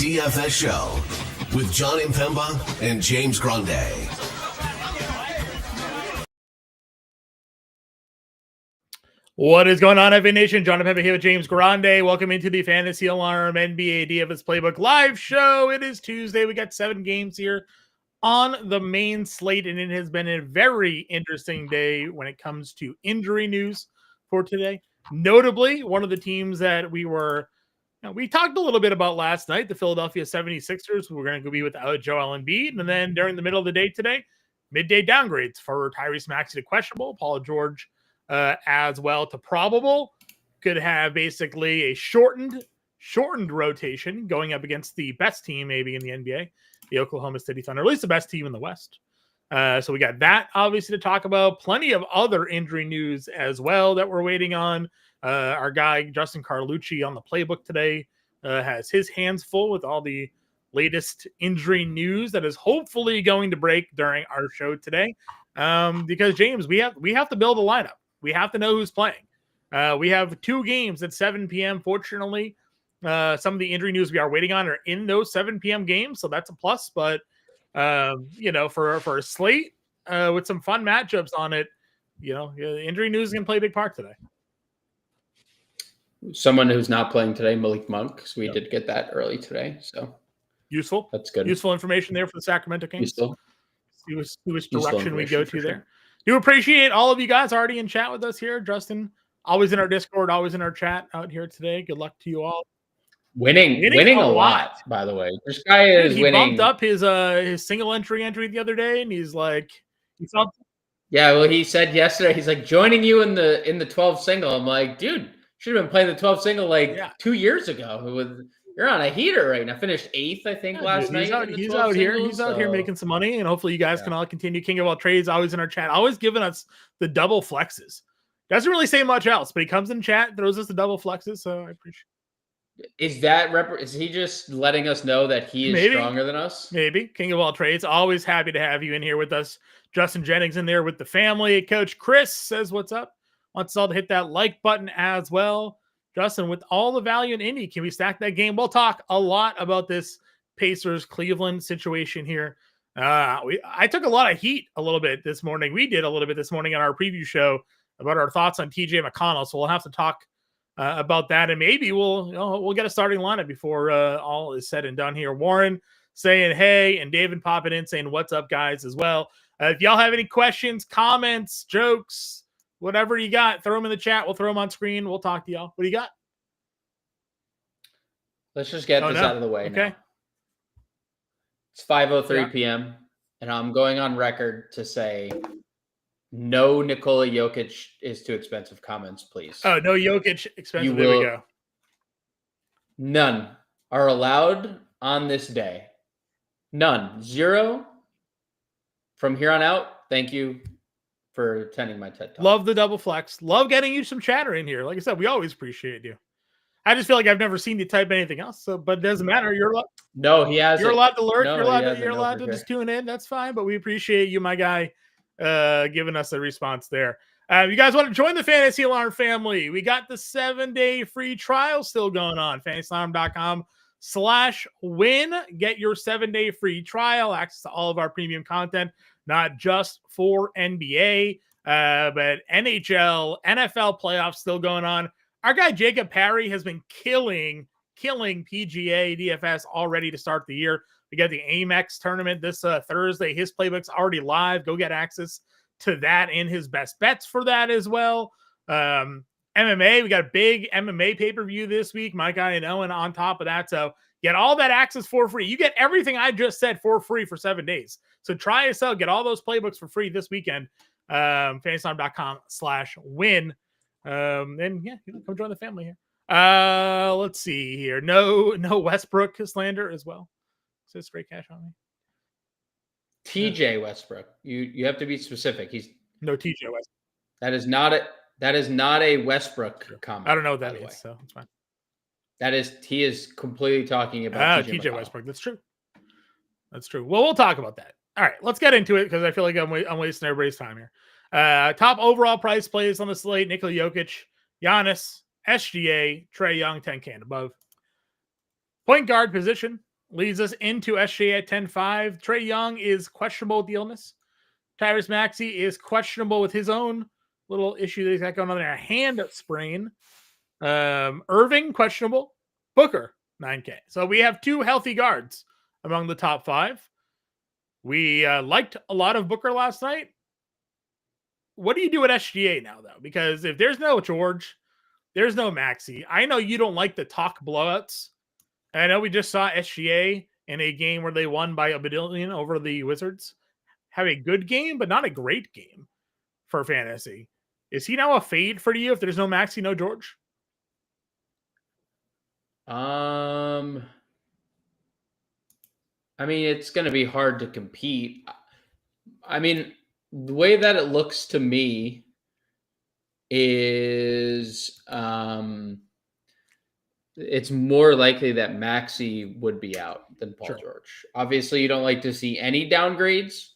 DFS show with John Impemba and James Grande. What is going on, FANation? John Impemba here with James Grande. Welcome into the Fantasy Alarm NBA DFS Playbook live show. It is Tuesday. We got 7 games here on the main slate, and it has been a very interesting day when it comes to injury news for today. Notably, one of the teams that we talked a little bit about last night, the Philadelphia 76ers, who were going to be without Joel Embiid. And then during the middle of the day today, midday downgrades for Tyrese Maxey to questionable, Paul George as well to probable. Could have basically a shortened rotation going up against the best team maybe in the NBA, the Oklahoma City Thunder, at least the best team in the West. So we got that obviously to talk about. Plenty of other injury news as well that we're waiting on. Our guy Justin Carlucci on the Playbook today has his hands full with all the latest injury news that is hopefully going to break during our show today. Because James, we have to build a lineup. We have to know who's playing. We have 2 games at 7 p.m. Fortunately, some of the injury news we are waiting on are in those 7 p.m. games, so that's a plus. But for a slate with some fun matchups on it, injury news is going to play a big part today. Someone who's not playing today, Malik Monk. So we did get that early today. So useful. That's good. Useful information there for the Sacramento Kings. Useful. See which direction we go to there. Do appreciate all of you guys already in chat with us here. Justin, always in our Discord, always in our chat out here today. Good luck to you all. Winning a lot, by the way. This guy is winning. He bumped up his single entry the other day, and he's like, he felt. Yeah, well, he said yesterday, he's like joining you in the 12 single. I'm like, dude, should have been playing the 12 single 2 years ago. You're on a heater right now. Finished 8th, I think, last night. He's out here making some money, and hopefully you guys can all continue. King of all trades, always in our chat, always giving us the double flexes. Doesn't really say much else, but he comes in chat, throws us the double flexes, so I appreciate it. Is he just letting us know that he is stronger than us? Maybe. King of all trades. Always happy to have you in here with us. Justin Jennings in there with the family. Coach Chris says, what's up? Wants us all to hit that like button as well. Justin, with all the value in Indy, can we stack that game? We'll talk a lot about this Pacers-Cleveland situation here. I took a lot of heat a little bit this morning. We did a little bit this morning on our preview show about our thoughts on TJ McConnell, so we'll have to talk about that, and maybe we'll get a starting lineup before all is said and done here. Warren saying hey, and David popping in saying what's up, guys, as well. If y'all have any questions, comments, jokes, whatever you got, throw them in the chat. We'll throw them on screen. We'll talk to y'all. What do you got? Let's just get this out of the way. Okay. Now. It's 5:03 p.m. and I'm going on record to say no Nikola Jokic is too expensive. Comments, please. Oh, no Jokic expensive. There we go. None are allowed on this day. None. 0. From here on out, thank you for attending my TED Talk. Love the double flex. Love getting you some chatter in here. Like I said, we always appreciate you. I just feel like I've never seen you type anything else. So, but it doesn't matter. No, he has. You're allowed to lurk. No, you're allowed to just tune in. That's fine. But we appreciate you, my guy, giving us a response there. You guys want to join the Fantasy Alarm family? We got the 7-day free trial still going on. FantasyAlarm.com/win. Get your 7-day free trial, access to all of our premium content, not just for NBA, but NHL, NFL playoffs still going on. Our guy Jacob Parry has been killing PGA DFS already to start the year. We got the Amex tournament this Thursday. His playbook's already live. Go get access to that and his best bets for that as well. MMA, we got a big MMA pay-per-view this week. My guy and Owen on top of that. So get all that access for free. You get everything I just said for free for 7 days. So try us out. Get all those playbooks for free this weekend. FantasyAlarm.com/win. And yeah, come join the family here. Let's see here. No Westbrook slander as well. Says straight cash on me. TJ Westbrook. You have to be specific. He's no TJ Westbrook. That is not a Westbrook comment. I don't know what that means, so it's fine. He is completely talking about TJ Westbrook. That's true. Well, we'll talk about that. All right, let's get into it because I feel like I'm wasting everybody's time here. Top overall price plays on the slate: Nikola Jokic, Giannis, SGA, Trae Young, 10K and above. Point guard position: leads us into SGA at 10-5. Trae Young is questionable with the illness. Tyrese Maxey is questionable with his own little issue that he's got going on there, a hand sprain. Irving, questionable. Booker, 9K. So we have 2 healthy guards among the top 5. We liked a lot of Booker last night. What do you do at SGA now, though? Because if there's no George, there's no Maxey. I know you don't like the talk blowouts. And I know we just saw SGA in a game where they won by a billion over the Wizards have a good game, but not a great game for fantasy. Is he now a fade for you if there's no Maxey, no George? I mean, it's going to be hard to compete. I mean, the way that it looks to me is it's more likely that Maxey would be out than Paul George. Obviously, you don't like to see any downgrades,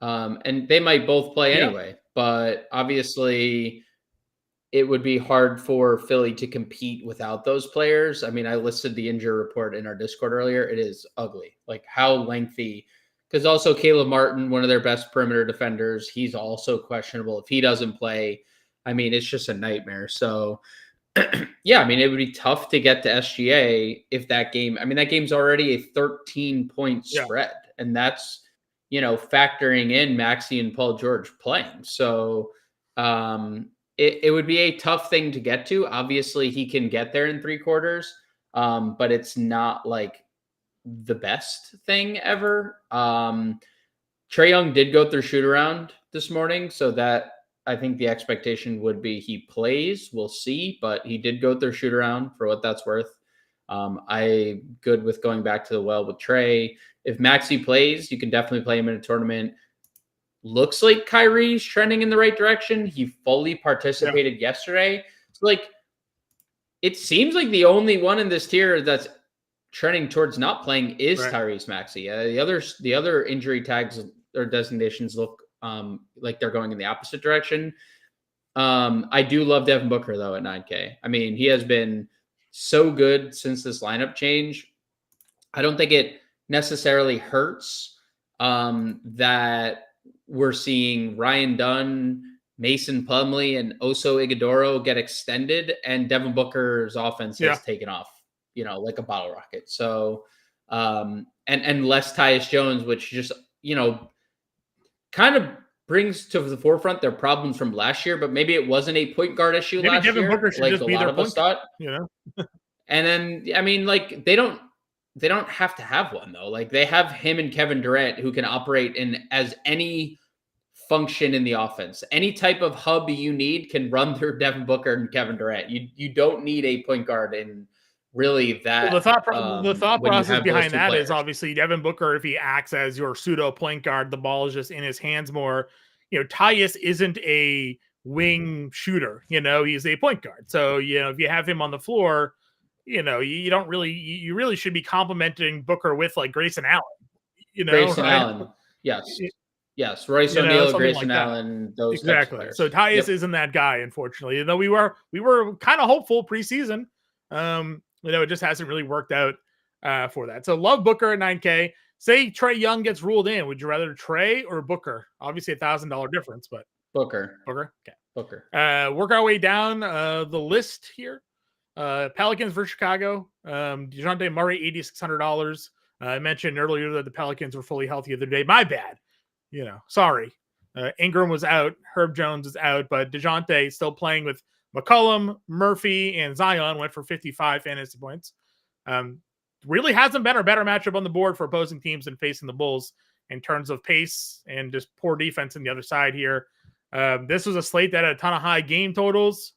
and they might both play anyway. But obviously, it would be hard for Philly to compete without those players. I mean, I listed the injury report in our Discord earlier. It is ugly. Like how lengthy, because also Caleb Martin, one of their best perimeter defenders, he's also questionable. If he doesn't play, I mean, it's just a nightmare. So yeah, I mean, it would be tough to get to SGA if that game, I mean, that game's already a 13-point spread. And that's, factoring in Maxey and Paul George playing. So, it would be a tough thing to get to. Obviously, he can get there in 3 quarters, but it's not like the best thing ever. Trae Young did go through shoot around this morning, so that I think the expectation would be he plays. We'll see, but he did go through shoot around for what that's worth. I good with going back to the well with Trae. If Maxey plays, you can definitely play him in a tournament. Looks like Kyrie's trending in the right direction. He fully participated yesterday. So, it seems like the only one in this tier that's trending towards not playing is Tyrese Maxey. The other injury tags or designations look like they're going in the opposite direction. I do love Devin Booker, though, at 9K. I mean, he has been so good since this lineup change. I don't think it necessarily hurts that we're seeing Ryan Dunn, Mason Plumlee, and Oso Ighodaro get extended, and Devin Booker's offense has taken off, like a bottle rocket. So, and less Tyus Jones, which just, kind of brings to the forefront their problems from last year, but maybe it wasn't a point guard issue last Devin year. Booker should like just a be lot their of us point thought, And then, I mean, they don't have to have one though. Like they have him and Kevin Durant who can operate in as any function in the offense. Any type of hub you need can run through Devin Booker and Kevin Durant. You don't need a point guard in really that. Well, the thought process behind that players is obviously Devin Booker, if he acts as your pseudo point guard, the ball is just in his hands more. Tyus isn't a wing shooter, he's a point guard. So, if you have him on the floor, you really should be complimenting Booker with like Grayson Allen, Grayson Allen. Yes. Royce O'Neal, Grayson Allen, those exactly. So Tyus isn't that guy, unfortunately. Though we were kind of hopeful preseason. It just hasn't really worked out for that. So love Booker at 9K. Say Trae Young gets ruled in. Would you rather Trae or Booker? Obviously $1,000 difference, but Booker. Okay. Booker. Work our way down the list here. Pelicans versus Chicago. DeJounte Murray, $8,600. I mentioned earlier that the Pelicans were fully healthy the other day. My bad. Sorry. Ingram was out. Herb Jones is out, but DeJounte still playing with McCollum, Murphy, and Zion went for 55 fantasy points. Really hasn't been a better matchup on the board for opposing teams than facing the Bulls in terms of pace and just poor defense on the other side here. This was a slate that had a ton of high game totals.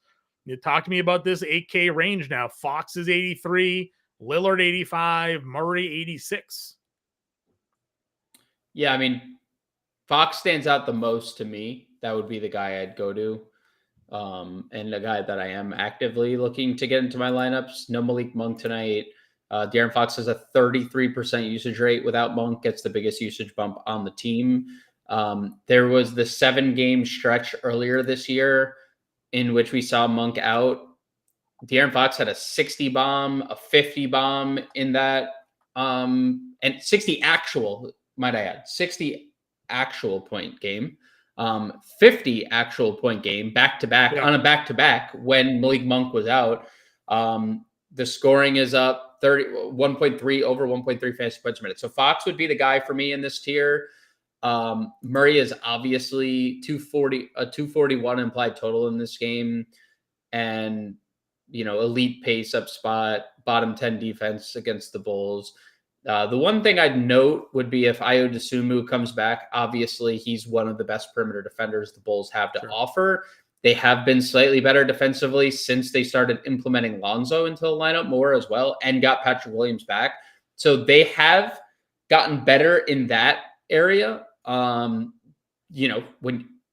You talk to me about this 8K range now. Fox is 83, Lillard 85, Murray 86. Yeah, I mean, Fox stands out the most to me. That would be the guy I'd go to. And a guy that I am actively looking to get into my lineups. No Malik Monk tonight. De'Aaron Fox has a 33% usage rate without Monk, gets the biggest usage bump on the team. There was the 7-game stretch earlier this year in which we saw Monk out. De'Aaron Fox had a 60 bomb, a 50 bomb in that and 60 actual, might I add, 60 actual point game, 50 actual point game back to back on a back to back when Malik Monk was out. The scoring is up 1.3 over 1.3 fantasy points per minute. So Fox would be the guy for me in this tier. Murray is obviously 241 implied total in this game, and elite pace up spot, bottom 10 defense against the Bulls. The one thing I'd note would be if Ayo Dosunmu comes back. Obviously, he's one of the best perimeter defenders the Bulls have to offer. They have been slightly better defensively since they started implementing Lonzo into the lineup more as well, and got Patrick Williams back. So they have gotten better in that area. When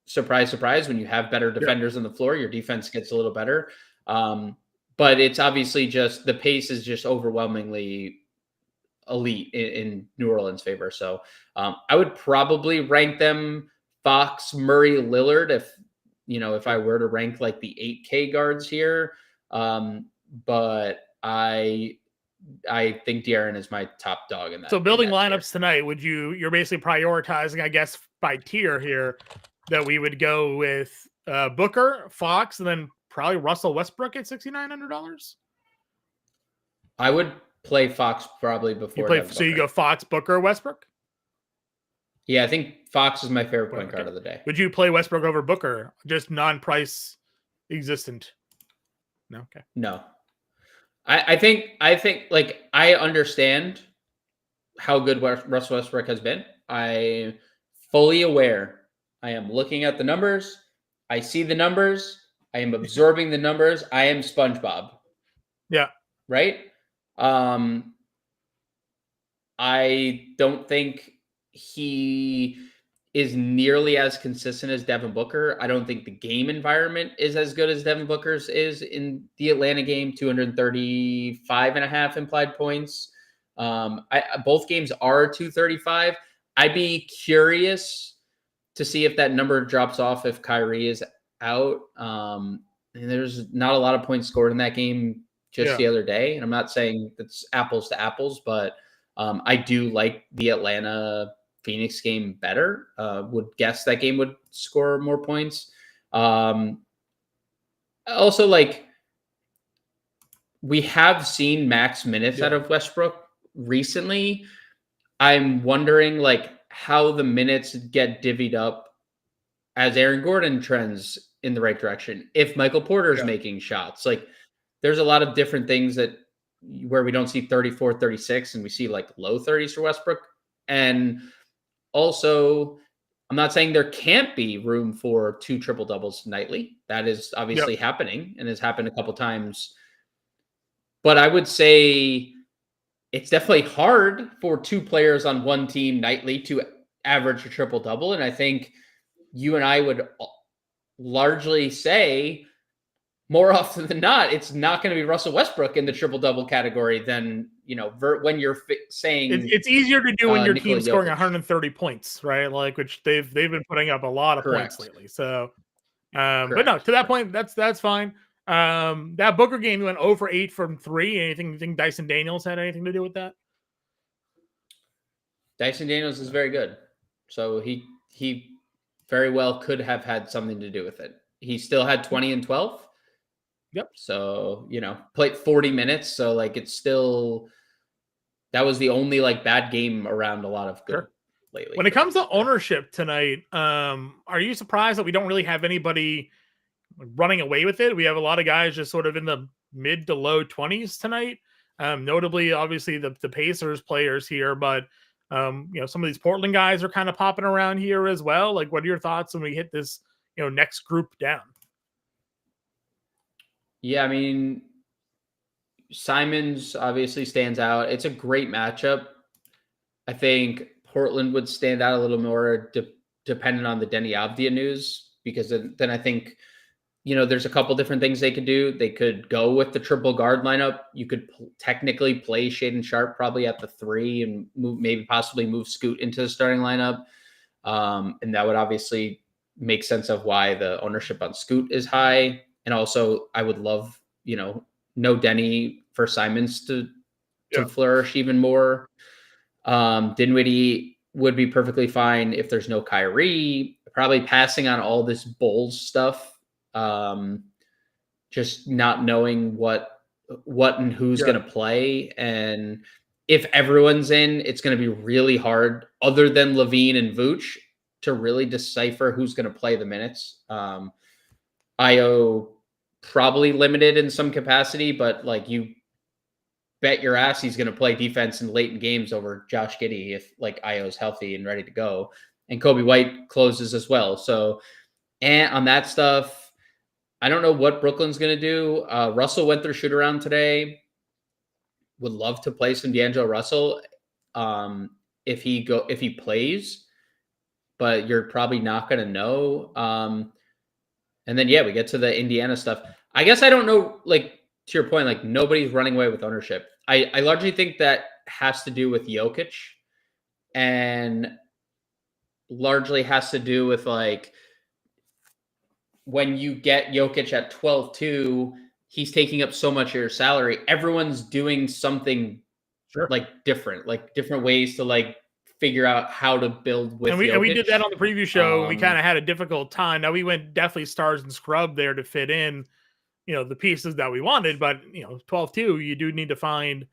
surprise, when you have better defenders on the floor, your defense gets a little better. But it's obviously just the pace is just overwhelmingly elite in New Orleans' favor. So I would probably rank them Fox, Murray, Lillard if I were to rank like the 8K guards here. But I think De'Aaron is my top dog in that. So building lineups tonight, you're basically prioritizing, I guess, by tier here, that we would go with Booker, Fox, and then probably Russell Westbrook at $6,900. I would play Fox probably before. So you go Fox, Booker, Westbrook? Yeah, I think Fox is my favorite point guard of the day. Would you play Westbrook over Booker? Just non-price existent? No. Okay. No. I think like I understand how good Russell Westbrook has been. I'm fully aware. I am looking at the numbers. I see the numbers. I am absorbing the numbers. I am SpongeBob. Yeah. Right? I don't think he is nearly as consistent as Devin Booker. I don't think the game environment is as good as Devin Booker's is in the Atlanta game, 235.5 implied points. Both games are 235. I'd be curious to see if that number drops off if Kyrie is out. And there's not a lot of points scored in that game the other day. And I'm not saying it's apples to apples, but I do like the Atlanta Phoenix game better. Would guess that game would score more points. Also, like, we have seen max minutes out of Westbrook recently. I'm wondering like how the minutes get divvied up as Aaron Gordon trends in the right direction. If Michael Porter's making shots, like there's a lot of different things where we don't see 34, 36 and we see like low 30s for Westbrook. And also, I'm not saying there can't be room for 2 triple doubles nightly. That is obviously happening and has happened a couple times. But I would say it's definitely hard for 2 players on one team nightly to average a triple double. And I think you and I would largely say more often than not, it's not going to be Russell Westbrook in the triple double category than, when you're saying it's easier to do when your team's scoring 130 points, right? Like, which they've been putting up a lot of points lately. So, but no, to that point, that's fine. That Booker game, you went 0 for 8 from 3. Anything you think Dyson Daniels had anything to do with that? Dyson Daniels is very good. So he very well could have had something to do with it. He still had 20 and 12. Yep. So, played 40 minutes. So like, it's still, that was the only like bad game around a lot of good lately. When it comes to ownership tonight, are you surprised that we don't really have anybody running away with it? We have a lot of guys just sort of in the mid to low 20s tonight. Notably, obviously the Pacers players here, but some of these Portland guys are kind of popping around here as well. Like, what are your thoughts when we hit this, next group down? Yeah, I mean, Simons obviously stands out. It's a great matchup. I think Portland would stand out a little more dependent on the Denny Avdia news, because then I think, there's a couple different things they could do. They could go with the triple guard lineup. You could technically play Shaedon Sharpe probably at the 3 and possibly move Scoot into the starting lineup. And that would obviously make sense of why the ownership on Scoot is high. And also, I would love, no Denny for Simons to to flourish even more. Dinwiddie would be perfectly fine if there's no Kyrie. Probably passing on all this Bulls stuff. Just not knowing what and who's going to play. And if everyone's in, it's going to be really hard, other than Levine and Vooch, to really decipher who's going to play the minutes. Io probably limited in some capacity, but like you bet your ass he's going to play defense in late in games over Josh Giddey if like Io's healthy and ready to go. And Kobe White closes as well. So, and on that stuff, I don't know what Brooklyn's going to do. Russell went their shoot around today. Would love to play some D'Angelo Russell if he plays, but you're probably not going to know. And then we get to the Indiana stuff. I guess I don't know. Like to your point, like nobody's running away with ownership. I largely think that has to do with Jokic, and largely has to do with like, when you get Jokic at 12-2, he's taking up so much of your salary. Everyone's doing something like different ways to like figure out how to build with Jokic. And we did that on the preview show. We kind of had a difficult time. Now we went definitely stars and scrub there to fit in, the pieces that we wanted, but 12-2, you do need to find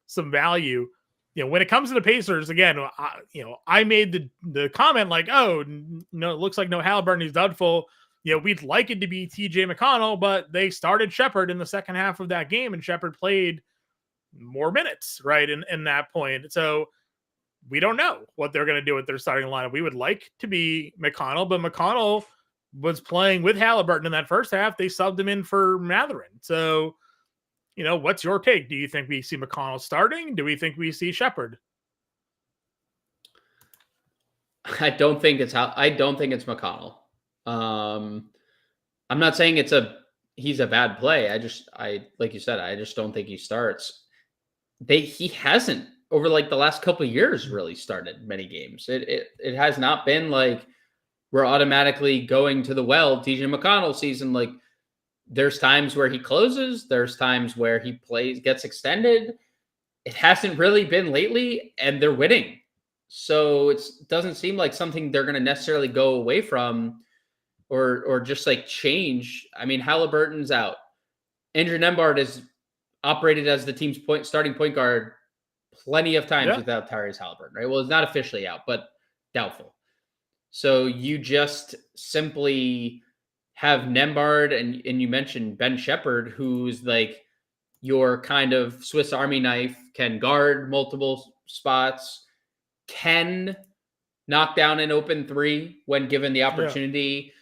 some value. When it comes to the Pacers, again, I made the comment like, oh, no, it looks like no Halliburton, he's doubtful. We'd like it to be TJ McConnell, but they started Shepherd in the second half of that game, and Shepherd played more minutes, right, in that point. So we don't know what they're going to do with their starting lineup. We would like to be McConnell, but McConnell was playing with Halliburton in that first half. They subbed him in for Mathurin. So, what's your take? Do you think we see McConnell starting? Do we think we see Shepherd? I don't think it's McConnell. I'm not saying he's a bad play. Like you said, I just don't think he starts. He hasn't over like the last couple of years really started many games. It has not been like we're automatically going to the well TJ McConnell season. Like there's times where he closes, there's times where he gets extended. It hasn't really been lately, and they're winning. So it doesn't seem like something they're going to necessarily go away from or just like change. I mean, Halliburton's out. Andrew Nembhard is operated as the team's starting point guard plenty of times without Tyrese Halliburton, right? Well, it's not officially out, but doubtful. So you just simply have Nembhard and you mentioned Ben Shepherd, who's like your kind of Swiss Army knife, can guard multiple spots, can knock down an open three when given the opportunity.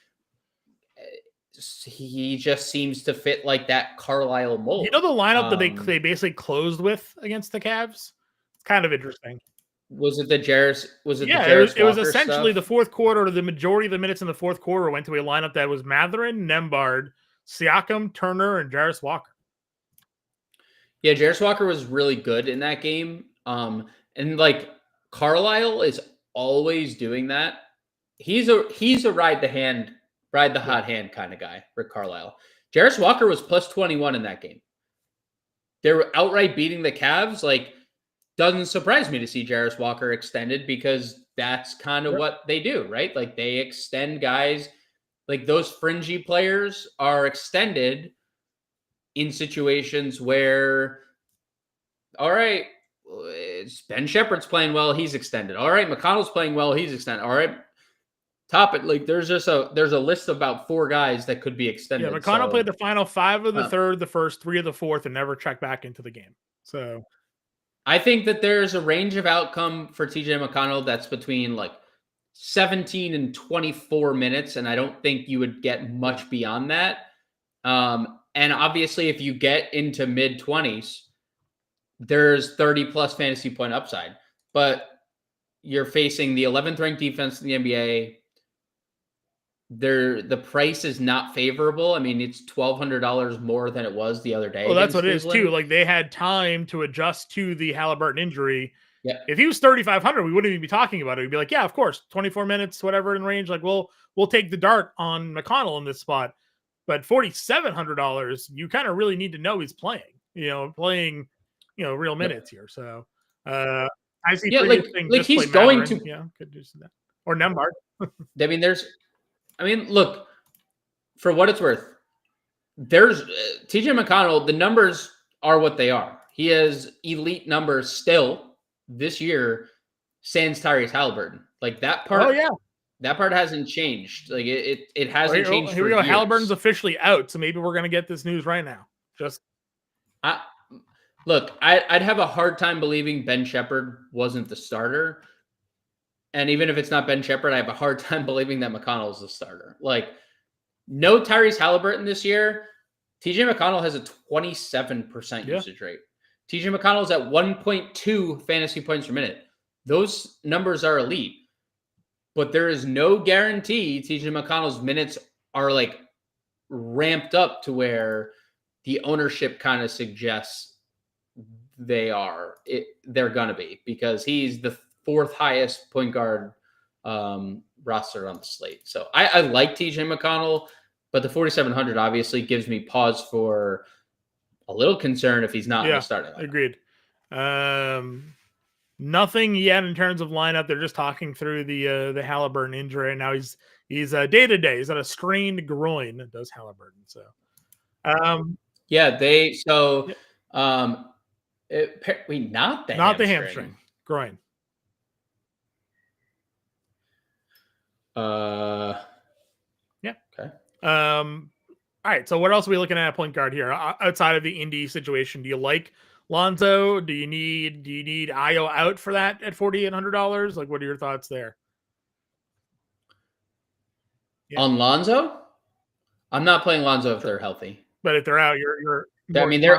He just seems to fit like that Carlisle mold. The lineup that they basically closed with against the Cavs? It's kind of interesting. Was it the Jarris? It was essentially stuff? The fourth quarter. The majority of the minutes in the fourth quarter went to a lineup that was Mathurin, Nembhard, Siakam, Turner, and Jarris Walker. Yeah, Jarris Walker was really good in that game. And like Carlisle is always doing that. He's a ride the hot hand kind of guy, Rick Carlisle. Jarris Walker was plus 21 in that game. They were outright beating the Cavs. Like, doesn't surprise me to see Jarris Walker extended because that's kind of what they do, right? Like, they extend guys. Like, those fringy players are extended in situations where, all right, Ben Shepherd's playing well, he's extended. All right, McConnell's playing well, he's extended. All right, top it. Like there's a list of about 4 guys that could be extended. Yeah, McConnell played the final 5 of the third, the first 3 of the fourth, and never checked back into the game. So I think that there's a range of outcome for TJ McConnell that's between like 17 and 24 minutes, and I don't think you would get much beyond that. And obviously, if you get into mid-20s, there's 30-plus fantasy point upside. But you're facing the 11th ranked defense in the NBA. The price is not favorable. I mean, it's $1,200 more than it was the other day. Well, that's what it is too. Like they had time to adjust to the Halliburton injury. Yeah. If he was 3,500, we wouldn't even be talking about it. We'd be like, yeah, of course, 24 minutes, whatever in range. Like, we'll take the dart on McConnell in this spot. But $4,700, you kind of really need to know he's playing. Playing real minutes here. So I see Yeah, pretty like he's going to. could do that or Nembhard. I mean, look, for what it's worth, there's TJ McConnell. The numbers are what they are. He has elite numbers still this year. Sans Tyrese Halliburton, like that part. Oh yeah, that part hasn't changed. Like it hasn't changed. Here we go. Years. Halliburton's officially out, so maybe we're gonna get this news right now. Look, I'd have a hard time believing Ben Shepherd wasn't the starter. And even if it's not Ben Shepherd, I have a hard time believing that McConnell is the starter. Like, no Tyrese Halliburton this year. TJ McConnell has a 27% usage rate. TJ McConnell's at 1.2 fantasy points per minute. Those numbers are elite. But there is no guarantee TJ McConnell's minutes are like ramped up to where the ownership kind of suggests they're going to be, because he's the fourth highest point guard roster on the slate. So I like TJ McConnell, but the 4,700 obviously gives me pause for a little concern if he's not in the starting lineup. Agreed. Nothing yet in terms of lineup. They're just talking through the Halliburton injury. And now he's day to day. He's on a strained groin. Does Halliburton? So, not the hamstring, groin. Yeah. Okay. All right. So what else are we looking at point guard here outside of the Indy situation? Do you like Lonzo? Do you need Ayo out for that at $4,800? Like, what are your thoughts there? On Lonzo? I'm not playing Lonzo if they're healthy. But if they're out, you're. I mean, they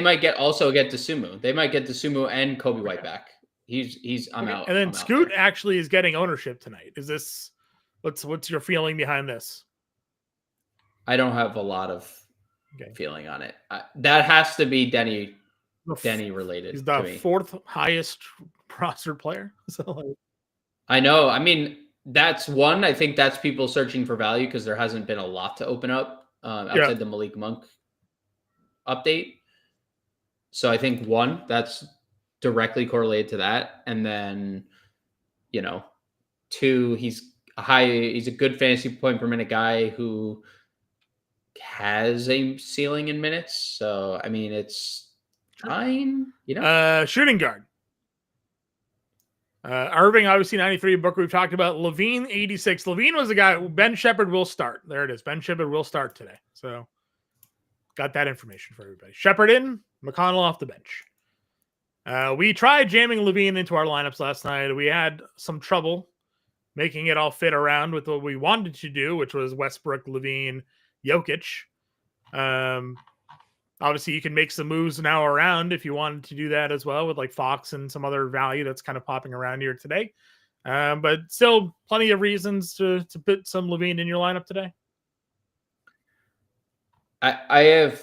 might get Dosunmu. They might get Dosunmu and Kobe White back. I'm out. And then Scoot actually is getting ownership tonight. Is this what's your feeling behind this? I don't have a lot of feeling on it. That has to be Denny related. He's the fourth highest rostered player. So I know. I mean, that's one. I think that's people searching for value because there hasn't been a lot to open up outside the Malik Monk update. So I think one, that's directly correlated to that. And then, two, he's a good fantasy point per minute guy who has a ceiling in minutes. So, I mean, it's fine, shooting guard. Irving, obviously 93. Booker, we've talked about. Levine, 86. Levine was the guy. Ben Shepherd will start. There it is. Ben Shepherd will start today. So got that information for everybody. Shepherd in, McConnell off the bench. We tried jamming Levine into our lineups last night. We had some trouble making it all fit around with what we wanted to do, which was Westbrook, Levine, Jokic. Obviously, you can make some moves now around if you wanted to do that as well with like Fox and some other value that's kind of popping around here today. But still plenty of reasons to put some Levine in your lineup today. I have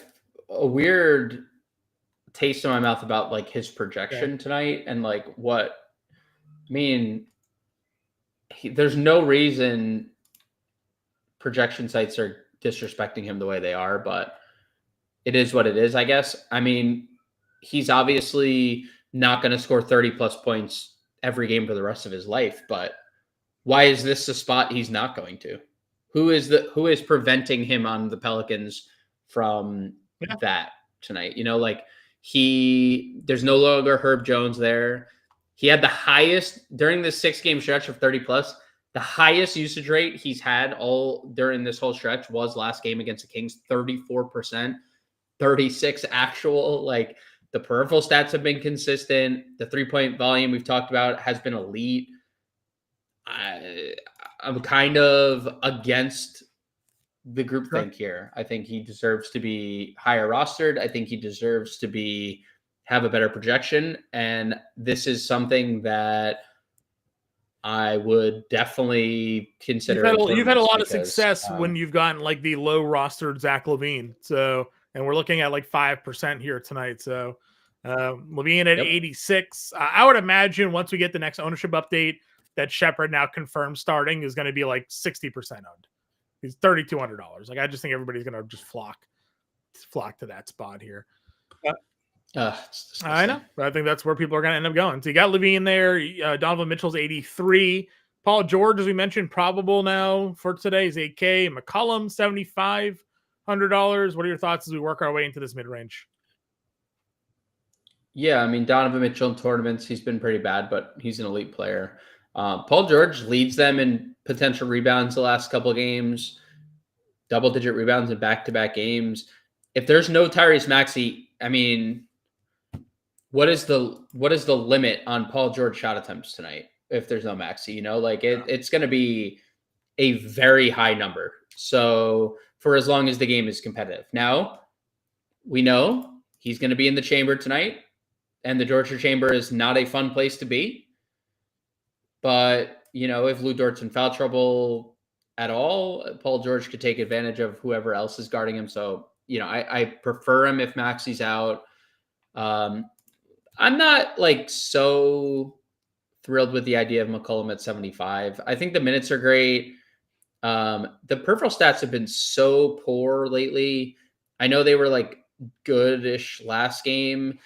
a weird taste in my mouth about like his projection tonight and like there's no reason projection sites are disrespecting him the way they are, but it is what it is, I guess. I mean, he's obviously not going to score 30 plus points every game for the rest of his life, but why is this the spot he's not going to? Who is preventing him on the Pelicans from that tonight? There's no longer Herb Jones there. He had the highest during this 6-game stretch of 30 plus. The highest usage rate he's had all during this whole stretch was last game against the Kings, 34%, 36 actual. Like, the peripheral stats have been consistent. The 3-point volume we've talked about has been elite. I'm kind of against the groupthink here. I think he deserves to be higher rostered. I think he deserves to have a better projection. And this is something that I would definitely consider. You've had a lot of success when you've gotten like the low rostered Zach LaVine. So, and we're looking at like 5% here tonight. So LaVine at 86. I would imagine once we get the next ownership update that Shepherd now confirmed starting is going to be like 60% owned. He's $3,200. Like, I just think everybody's going to just flock to that spot here. It's disgusting. I know, but I think that's where people are going to end up going. So you got Levine there. Donovan Mitchell's 83. Paul George, as we mentioned, probable now for today is 8K. McCollum, $7,500. What are your thoughts as we work our way into this mid-range? Yeah, I mean, Donovan Mitchell in tournaments, he's been pretty bad, but he's an elite player. Paul George leads them in potential rebounds the last couple of games, double-digit rebounds in back-to-back games. If there's no Tyrese Maxey, I mean, what is the limit on Paul George shot attempts tonight if there's no Maxey? You know, like it's going to be a very high number. So for as long as the game is competitive. Now, we know he's going to be in the chamber tonight, and the Georgia chamber is not a fun place to be. But, you know, if Lou Dort's in foul trouble at all, Paul George could take advantage of whoever else is guarding him. So, you know, I prefer him if Maxey's out. I'm not like so thrilled with the idea of McCollum at 75. I think the minutes are great. The peripheral stats have been so poor lately. I know they were like goodish last game,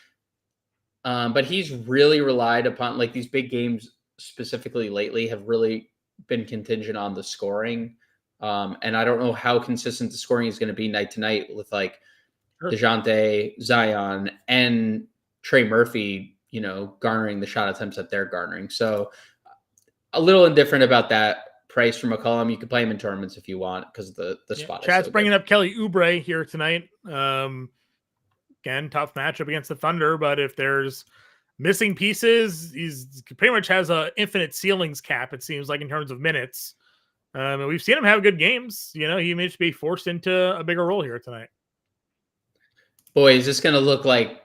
but he's really relied upon, like, these big games specifically lately have really been contingent on the scoring. And I don't know how consistent the scoring is going to be night to night with like DeJounte, Zion, and Trey Murphy, you know, garnering the shot attempts that they're garnering. So a little indifferent about that price for McCollum. You can play him in tournaments if you want because the spot. Chad's bringing up Kelly Oubre here tonight. Again, tough matchup against the Thunder, but if there's missing pieces, he's pretty much has a infinite ceilings cap, it seems like, in terms of minutes. And we've seen him have good games. You know, he may just be forced into a bigger role here tonight. Boy, is this going to look like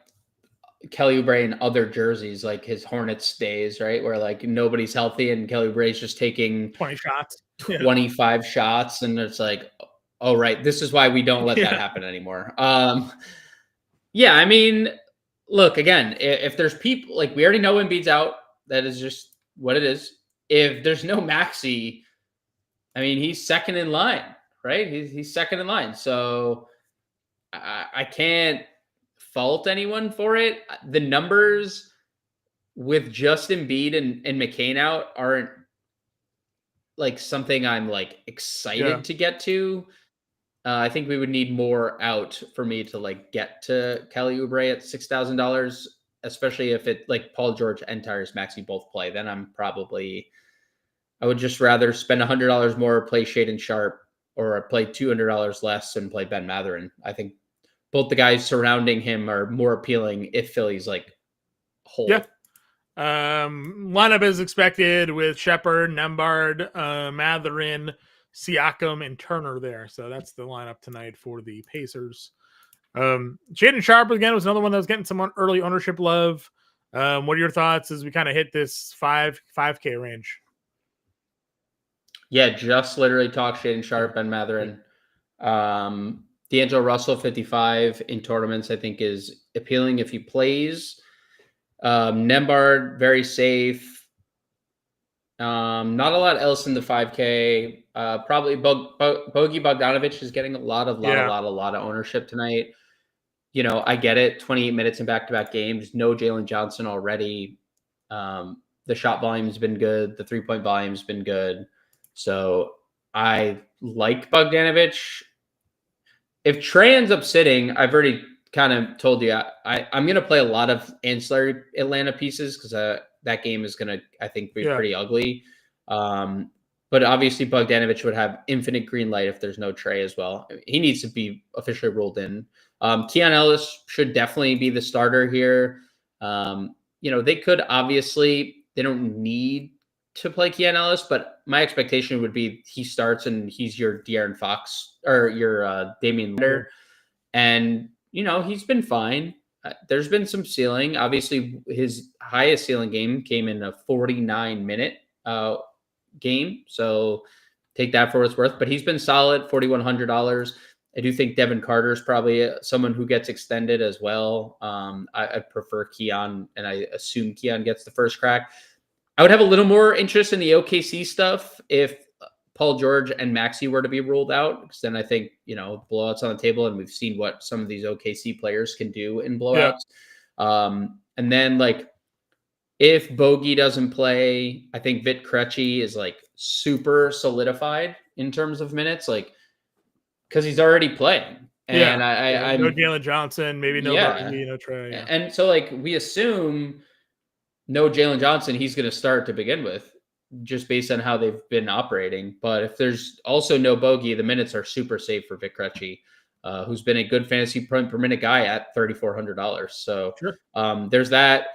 Kelly Oubre in other jerseys, like his Hornets days, right? Where like nobody's healthy and Kelly Oubre's just taking 20 shots, 25 shots. And it's like, oh, right. This is why we don't let that happen anymore. Yeah, I mean, look, again, if there's people, like, we already know Embiid's out. That is just what it is. If there's no Maxey, I mean, he's second in line, right? He's second in line. So I can't fault anyone for it. The numbers with just Embiid and McCain out aren't like something I'm like excited to get to. I think we would need more out for me to like get to Kelly Oubre at $6,000, especially if it like Paul George and Tyrese Maxey both play. Then I would just rather spend $100 more, play Shaedon Sharpe, or play $200 less and play Ben Mathurin. I think both the guys surrounding him are more appealing if Philly's like whole. Yeah. Lineup is expected with Shepherd, Nembhard, Mathurin, Siakam, and Turner there. So that's the lineup tonight for the Pacers. Shaedon Sharpe, again, was another one that was getting some early ownership love. What are your thoughts as we kind of hit this 5K range? Yeah, just literally talk Shaedon Sharpe and Mathurin. D'Angelo Russell, 55 in tournaments, I think is appealing if he plays. Nembhard, very safe. Not a lot else in the 5K. Probably Bogey Bogdanovic is getting a lot of ownership tonight. You know, I get it. 28 minutes in back-to-back games. No Jalen Johnson already. The shot volume's been good. The three-point volume's been good. So I like Bogdanovic. If Trey ends up sitting, I've already kind of told you I'm going to play a lot of ancillary Atlanta pieces because that game is going to, I think, be pretty ugly. But obviously Bogdanovic would have infinite green light if there's no Trey as well. He needs to be officially ruled in. Keon Ellis should definitely be the starter here. You know, they could obviously, they don't need to play Keon Ellis, but my expectation would be he starts and he's your De'Aaron Fox or your Damian Lillard. And, you know, he's been fine. There's been some ceiling. Obviously, his highest ceiling game came in a 49-minute game. So take that for what it's worth. But he's been solid, $4,100. I do think Devin Carter is probably someone who gets extended as well. I prefer Keon, and I assume Keon gets the first crack. I would have a little more interest in the OKC stuff if Paul George and Maxey were to be ruled out, because then I think, you know, blowouts on the table, and we've seen what some of these OKC players can do in blowouts. And then like if Bogey doesn't play, I think Vit Krejci is like super solidified in terms of minutes, like because he's already playing. And I'm no Jalen Johnson, maybe no Bogey, no Trey. Yeah. And so like we assume no Jalen Johnson, he's going to start to begin with, just based on how they've been operating. But if there's also no Bogey, the minutes are super safe for Vit Krejci, who's been a good fantasy point per minute guy at $3,400. So there's that.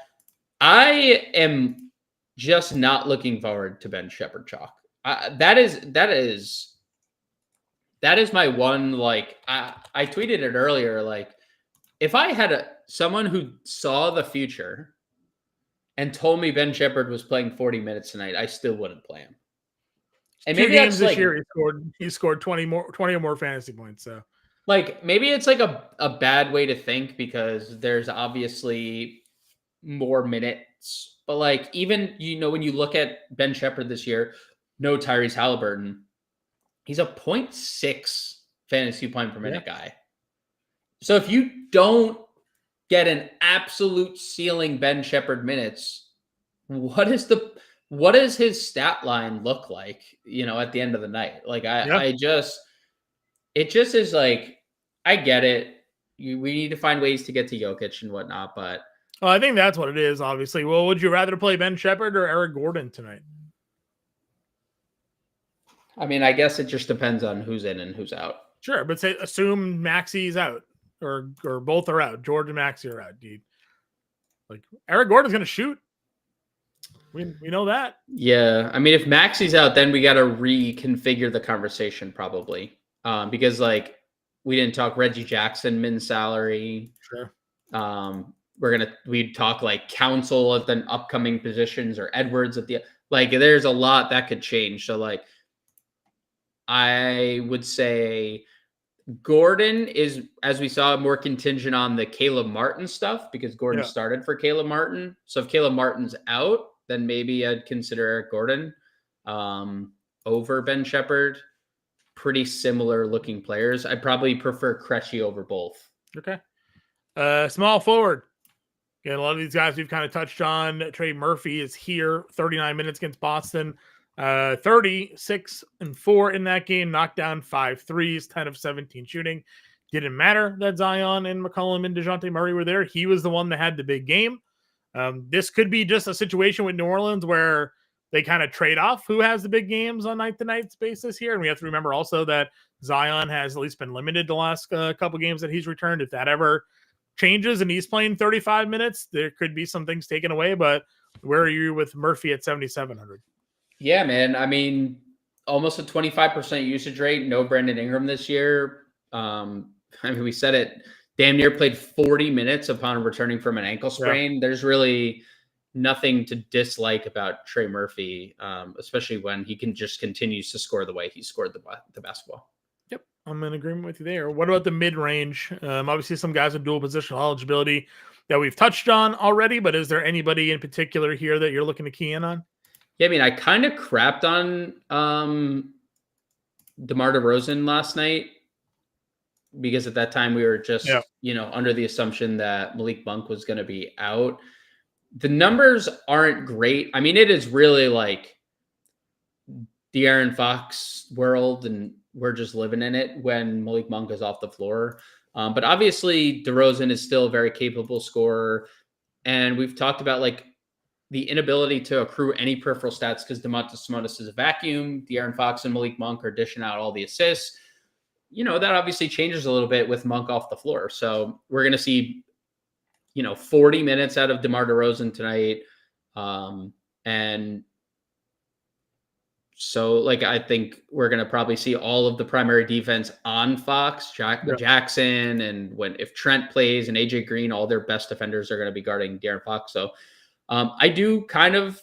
I am just not looking forward to Ben Shepherd chalk. That is my one, like, I tweeted it earlier. Like, if I had someone who saw the future and told me Ben Shepherd was playing 40 minutes tonight, I still wouldn't play him. And maybe games this year he scored 20 or more fantasy points. So like maybe it's like a bad way to think because there's obviously more minutes, but like even when you look at Ben Shepherd this year, no Tyrese Halliburton, he's a 0.6 fantasy point per minute guy. So if you don't get an absolute ceiling Ben Shepherd minutes, what does his stat line look like, at the end of the night? Like it just is like, I get it. We need to find ways to get to Jokic and whatnot, but well, I think that's what it is, obviously. Well, would you rather play Ben Shepherd or Eric Gordon tonight? I mean, I guess it just depends on who's in and who's out. Sure, but assume Maxi's out or both are out. George and Maxi are out, dude. Like Eric Gordon's going to shoot. We know that. Yeah, I mean, if Maxi's out, then we got to reconfigure the conversation probably, because like we didn't talk Reggie Jackson min salary. Sure. We'd talk like Council at the upcoming positions or Edwards at the, like, there's a lot that could change. So like, I would say Gordon is, as we saw, more contingent on the Caleb Martin stuff because Gordon started for Caleb Martin. So if Caleb Martin's out, then maybe I'd consider Eric Gordon over Ben Shepherd. Pretty similar looking players. I probably prefer Krejci over both. Okay. Small forward. Again, a lot of these guys we've kind of touched on. Trey Murphy is here, 39 minutes against Boston. 36-4 in that game, knocked down 5 threes, 10 of 17 shooting. Didn't matter that Zion and McCollum and DeJounte Murray were there. He was the one that had the big game. This could be just a situation with New Orleans where they kind of trade off who has the big games on night-to-night basis here. And we have to remember also that Zion has at least been limited the last couple games that he's returned. If that ever changes and he's playing 35 minutes, there could be some things taken away. But where are you with Murphy at 7,700? Yeah, man. I mean, almost a 25% usage rate. No Brandon Ingram this year. I mean, we said it. Damn near played 40 minutes upon returning from an ankle sprain. Yeah. There's really nothing to dislike about Trey Murphy, especially when he can just continues to score the way he scored the basketball. Yep, I'm in agreement with you there. What about the mid-range? Obviously, some guys with dual positional eligibility that we've touched on already, but is there anybody in particular here that you're looking to key in on? Yeah, I mean, I kind of crapped on DeMar DeRozan last night because at that time we were just, under the assumption that Malik Monk was going to be out. The numbers aren't great. I mean, it is really like the Aaron Fox world, and we're just living in it when Malik Monk is off the floor. But obviously, DeRozan is still a very capable scorer. And we've talked about like the inability to accrue any peripheral stats because Domantas Sabonis is a vacuum. De'Aaron Fox and Malik Monk are dishing out all the assists. That obviously changes a little bit with Monk off the floor. So we're going to see, 40 minutes out of DeMar DeRozan tonight. And so, like, I think we're going to probably see all of the primary defense on Fox, Jackson, and if Trent plays and AJ Green, all their best defenders are going to be guarding De'Aaron Fox. So I do kind of,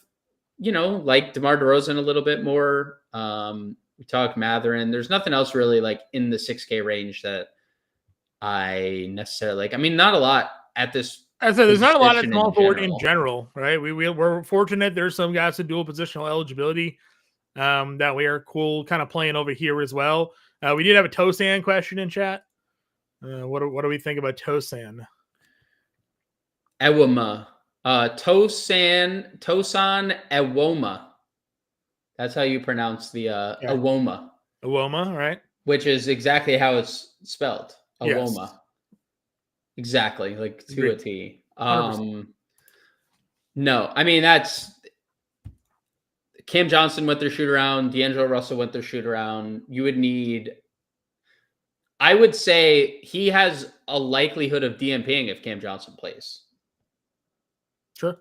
like DeMar DeRozan a little bit more. We talked Matherin. There's nothing else really like in the 6K range that I necessarily like. I mean, not a lot at this. As I said, there's not a lot at small forward in general, right? We're fortunate there's some guys with dual positional eligibility that we are cool kind of playing over here as well. We did have a Tosan question in chat. What do we think about Tosan? Ewoma. Tosan Ewoma. That's how you pronounce the Ewoma. Ewoma, right? Which is exactly how it's spelled. Ewoma. Yes. Exactly, like to Agreed. a T. 100%. No, I mean that's Cam Johnson went their shoot around, D'Angelo Russell went their shoot around. You would need, I would say he has a likelihood of DMPing if Cam Johnson plays. Sure.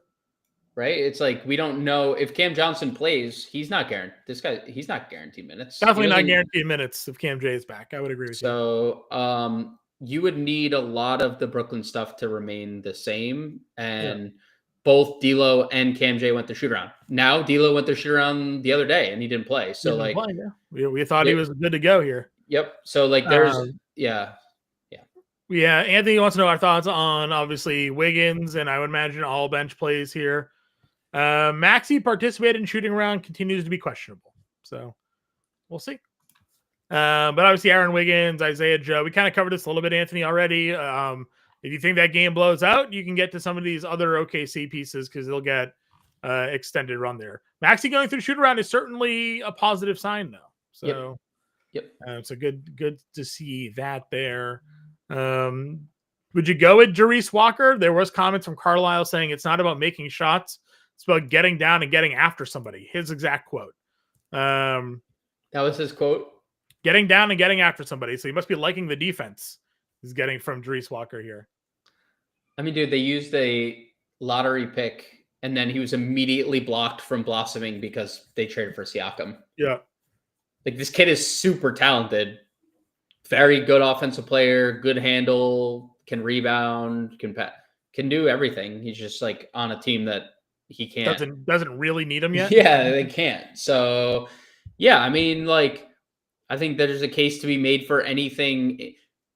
Right? It's like we don't know if Cam Johnson plays, he's not guaranteed. He's not guaranteed minutes. Definitely not guaranteed minutes if Cam J is back. I would agree with you. So you would need a lot of the Brooklyn stuff to remain the same. And both D'Lo and Cam J went their shoot around. Now D'Lo went their shoot around the other day and he didn't play. So like we thought he was good to go here. Yep. So like there's Anthony wants to know our thoughts on obviously Wiggins, and I would imagine all bench plays here. Maxey participated in shooting around, continues to be questionable. So we'll see. But obviously Aaron Wiggins, Isaiah Joe, we kind of covered this a little bit, Anthony, already. If you think that game blows out, you can get to some of these other OKC pieces because they'll get extended run there. Maxey going through shoot around is certainly a positive sign, though. So it's a good to see that there. Would you go with Jarice Walker? There was comments from Carlisle saying it's not about making shots. It's about getting down and getting after somebody. His exact quote. That was his quote. Getting down and getting after somebody. So he must be liking the defense he's getting from Jarice Walker here. I mean, dude, they used a lottery pick and then he was immediately blocked from blossoming because they traded for Siakam. Yeah. Like this kid is super talented. Very good offensive player, good handle, can rebound, can do everything. He's just like on a team that he can't. Doesn't really need him yet. Yeah, they can't. So, yeah, I mean, like, I think there's a case to be made for anything.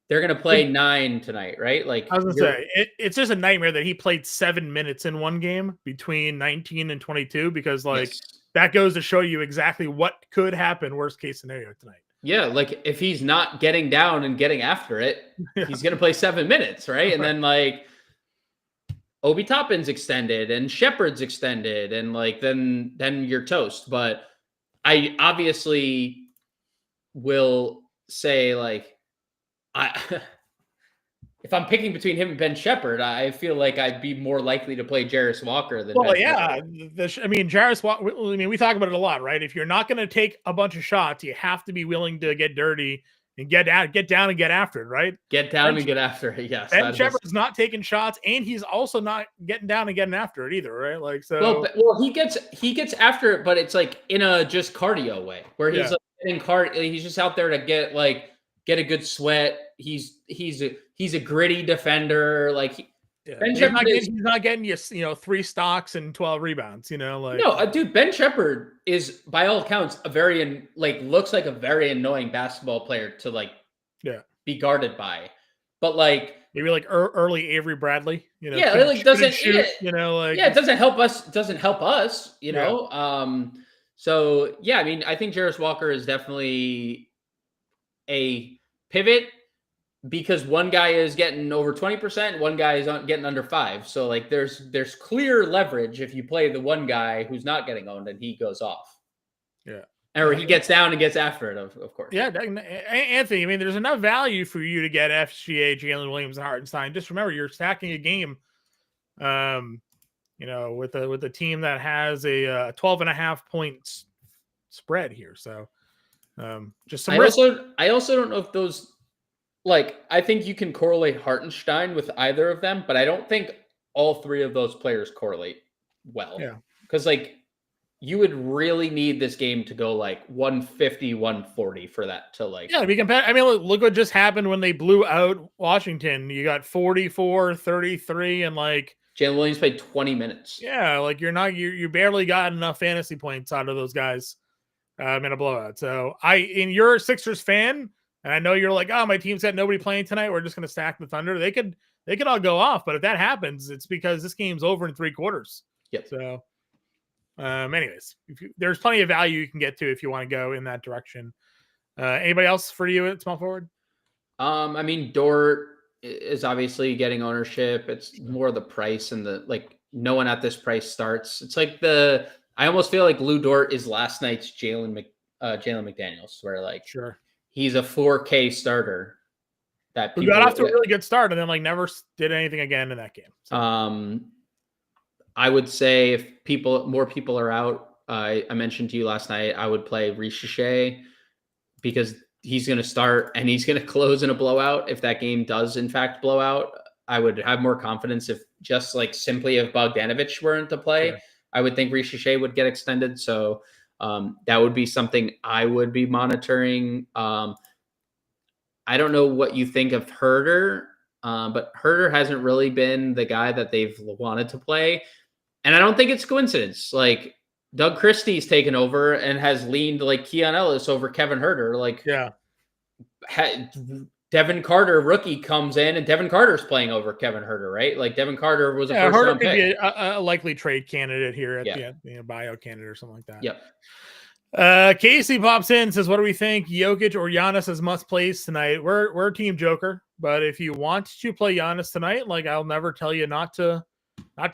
They're going to play 9 tonight, right? Like I was going to say, it's just a nightmare that he played 7 minutes in one game between 19 and 22 because, like, that goes to show you exactly what could happen, worst case scenario tonight. Yeah, like if he's not getting down and getting after it, he's going to play 7 minutes, right? And then like Obi Toppin's extended and Shepard's extended and like then you're toast. But I obviously will say like if I'm picking between him and Ben Shepherd, I feel like I'd be more likely to play Jarice Walker than Ben Shepherd. Jarice Walker, we talk about it a lot, right? If you're not going to take a bunch of shots, you have to be willing to get dirty and get down and get after it, right? Get down and get after it, yes. Ben Shepherd's not taking shots, and he's also not getting down and getting after it either, right? Like so. Well, he gets after it, but it's like in a just cardio way, where he's like getting he's just out there to get a good sweat. He's a gritty defender. Like Ben Shepherd he's not getting you 3 stocks and 12 rebounds. Dude, Ben Shepherd is by all accounts a very looks like a very annoying basketball player to be guarded by, but like maybe like early Avery Bradley. Doesn't shoot. It doesn't help us. Doesn't help us. So yeah, I mean, I think Jarice Walker is definitely a pivot because one guy is getting over 20%, one guy is getting under 5%. So like there's clear leverage if you play the one guy who's not getting owned and he goes off. Yeah. Or he gets down and gets after it, of course. Yeah, Anthony, I mean, there's enough value for you to get FGA, Jalen Williams, and Hartenstein. Just remember, you're stacking a game, with a team that has a 12.5 points spread here. So just some risk. I also don't know if those I think you can correlate Hartenstein with either of them, but I don't think all 3 of those players correlate well. Yeah. Because you would really need this game to go 150, 140 for that to to be competitive. I mean, look what just happened when they blew out Washington. You got 44, 33, and Jalen Williams played 20 minutes. Yeah, you barely got enough fantasy points out of those guys in a blowout. So you're a Sixers fan, and I know you're like, oh, my team's got nobody playing tonight. We're just going to stack the Thunder. They could all go off, but if that happens, it's because this game's over in 3 quarters. Yep. So, anyways, there's plenty of value you can get to if you want to go in that direction. Anybody else for you at small forward? I mean, Dort is obviously getting ownership. It's more the price and the like. No one at this price starts. It's like I almost feel like Lou Dort is last night's Jalen McDaniels, where like he's a 4K starter that who got off to a really good start and then like never did anything again in that game. So. I would say if more people are out, I mentioned to you last night, I would play Richeche because he's going to start and he's going to close in a blowout. If that game does in fact blow out, I would have more confidence if just like simply if Bogdanovic weren't to play, I would think Richeche would get extended. So that would be something I would be monitoring. I don't know what you think of Herter, but Herter hasn't really been the guy that they've wanted to play. And I don't think it's coincidence. Like Doug Christie's taken over and has leaned like Keon Ellis over Kevin Herter. Like, Devin Carter, rookie, comes in and Devin Carter's playing over Kevin Herter, right? Like Devin Carter was a first round pick. Be a likely trade candidate here at the end, bio candidate or something like that. Yep. Casey pops in, says, what do we think? Jokic or Giannis as must plays tonight? We're Team Joker, but if you want to play Giannis tonight, like I'll never tell you not to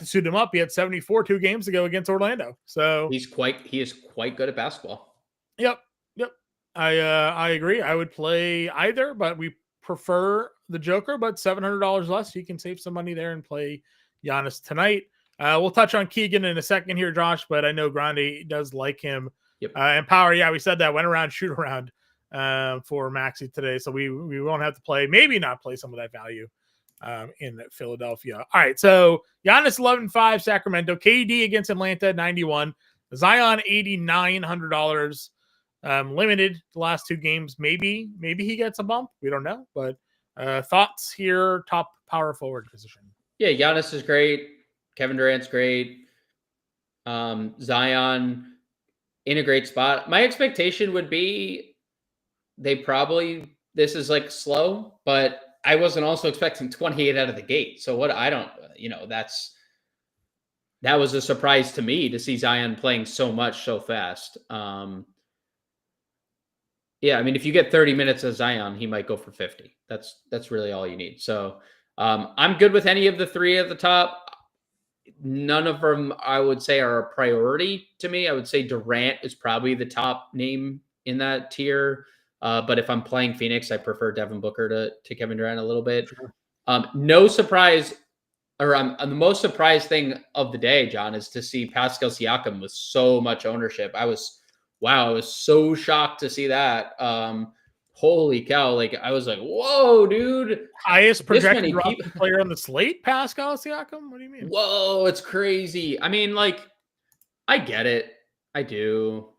suit him up. He had 74 2 games ago against Orlando. So he is quite good at basketball. Yep. I agree. I would play either, but we prefer the Joker, but $700 less. You can save some money there and play Giannis tonight. We'll touch on Keegan in a second here, Josh, but I know Grande does like him. Yep. And Power, we said that, went around, shoot around for Maxey today. So we won't have to play, maybe not play some of that value in Philadelphia. All right, so Giannis 11.5, Sacramento. KD against Atlanta 91. Zion $8,900. Limited the last 2 games. Maybe he gets a bump. We don't know. But thoughts here, top power forward position. Yeah, Giannis is great. Kevin Durant's great. Zion in a great spot. My expectation would be this is like slow, but I wasn't also expecting 28 out of the gate. So that was a surprise to me to see Zion playing so much so fast. Yeah, I mean, if you get 30 minutes of Zion, he might go for 50. That's really all you need. So I'm good with any of the 3 at the top. None of them, I would say, are a priority to me. I would say Durant is probably the top name in that tier. But if I'm playing Phoenix, I prefer Devin Booker to Kevin Durant a little bit. Sure. No surprise, or the most surprised thing of the day, John, is to see Pascal Siakam with so much ownership. I was so shocked to see that. Holy cow. Like, I was like, whoa, dude. Highest projected player on the slate, Pascal Siakam? What do you mean? Whoa, it's crazy. I mean, like, I get it. I do.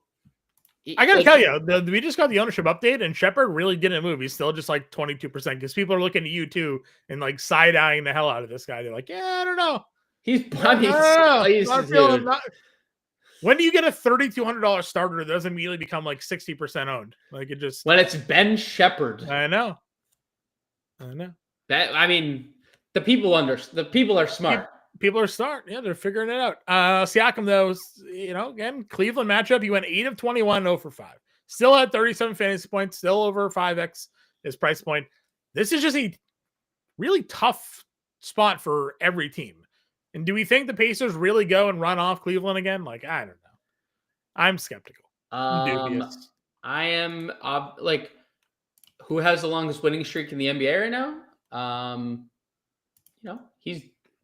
I got to tell you, we just got the ownership update, and Shepard really didn't move. He's still just like 22% because people are looking at you too and like side-eyeing the hell out of this guy. They're like, yeah, I don't know. When do you get a $3,200 starter that doesn't immediately become like 60% owned? Like, it just when it's Ben Shepard. I know. That, I mean, the people are smart. People are smart. Yeah, they're figuring it out. Siakam, though, again, Cleveland matchup. He went 8 of 21, 0 for 5. Still had 37 fantasy points. Still over 5x his price point. This is just a really tough spot for every team. And do we think the Pacers really go and run off Cleveland again? Like, I don't know. I'm skeptical. Dubious. I am who has the longest winning streak in the NBA right now?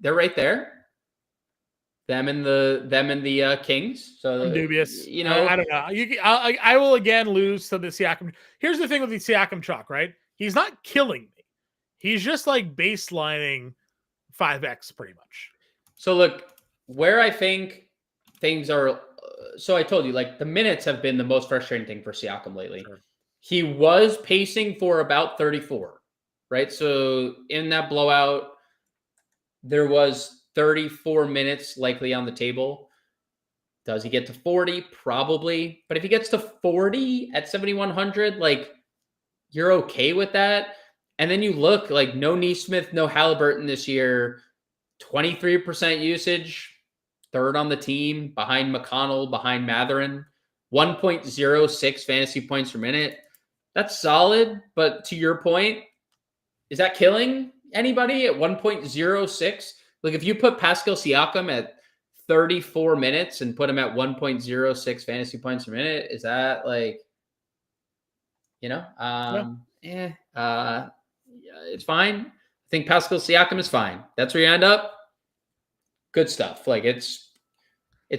They're right there. Them and the Kings. So I'm dubious. I don't know. I will again lose to the Siakam. Here's the thing with the Siakam chalk, right? He's not killing me. He's just like baselining 5x pretty much. So look, where I think things are. So I told you, like, the minutes have been the most frustrating thing for Siakam lately. Sure. He was pacing for about 34, right? So in that blowout, there was 34 minutes likely on the table. Does he get to 40? Probably. But if he gets to 40 at 7,100, like, you're okay with that. And then you look, like, no Nesmith, no Halliburton this year, 23% usage, third on the team, behind McConnell, behind Mathurin, 1.06 fantasy points per minute. That's solid. But to your point, is that killing? anybody at 1.06. Like if you put Pascal Siakam at 34 minutes and put him at 1.06 fantasy points a minute, is that like, it's fine. I think Pascal Siakam is fine. That's where you end up. Good stuff. Like it's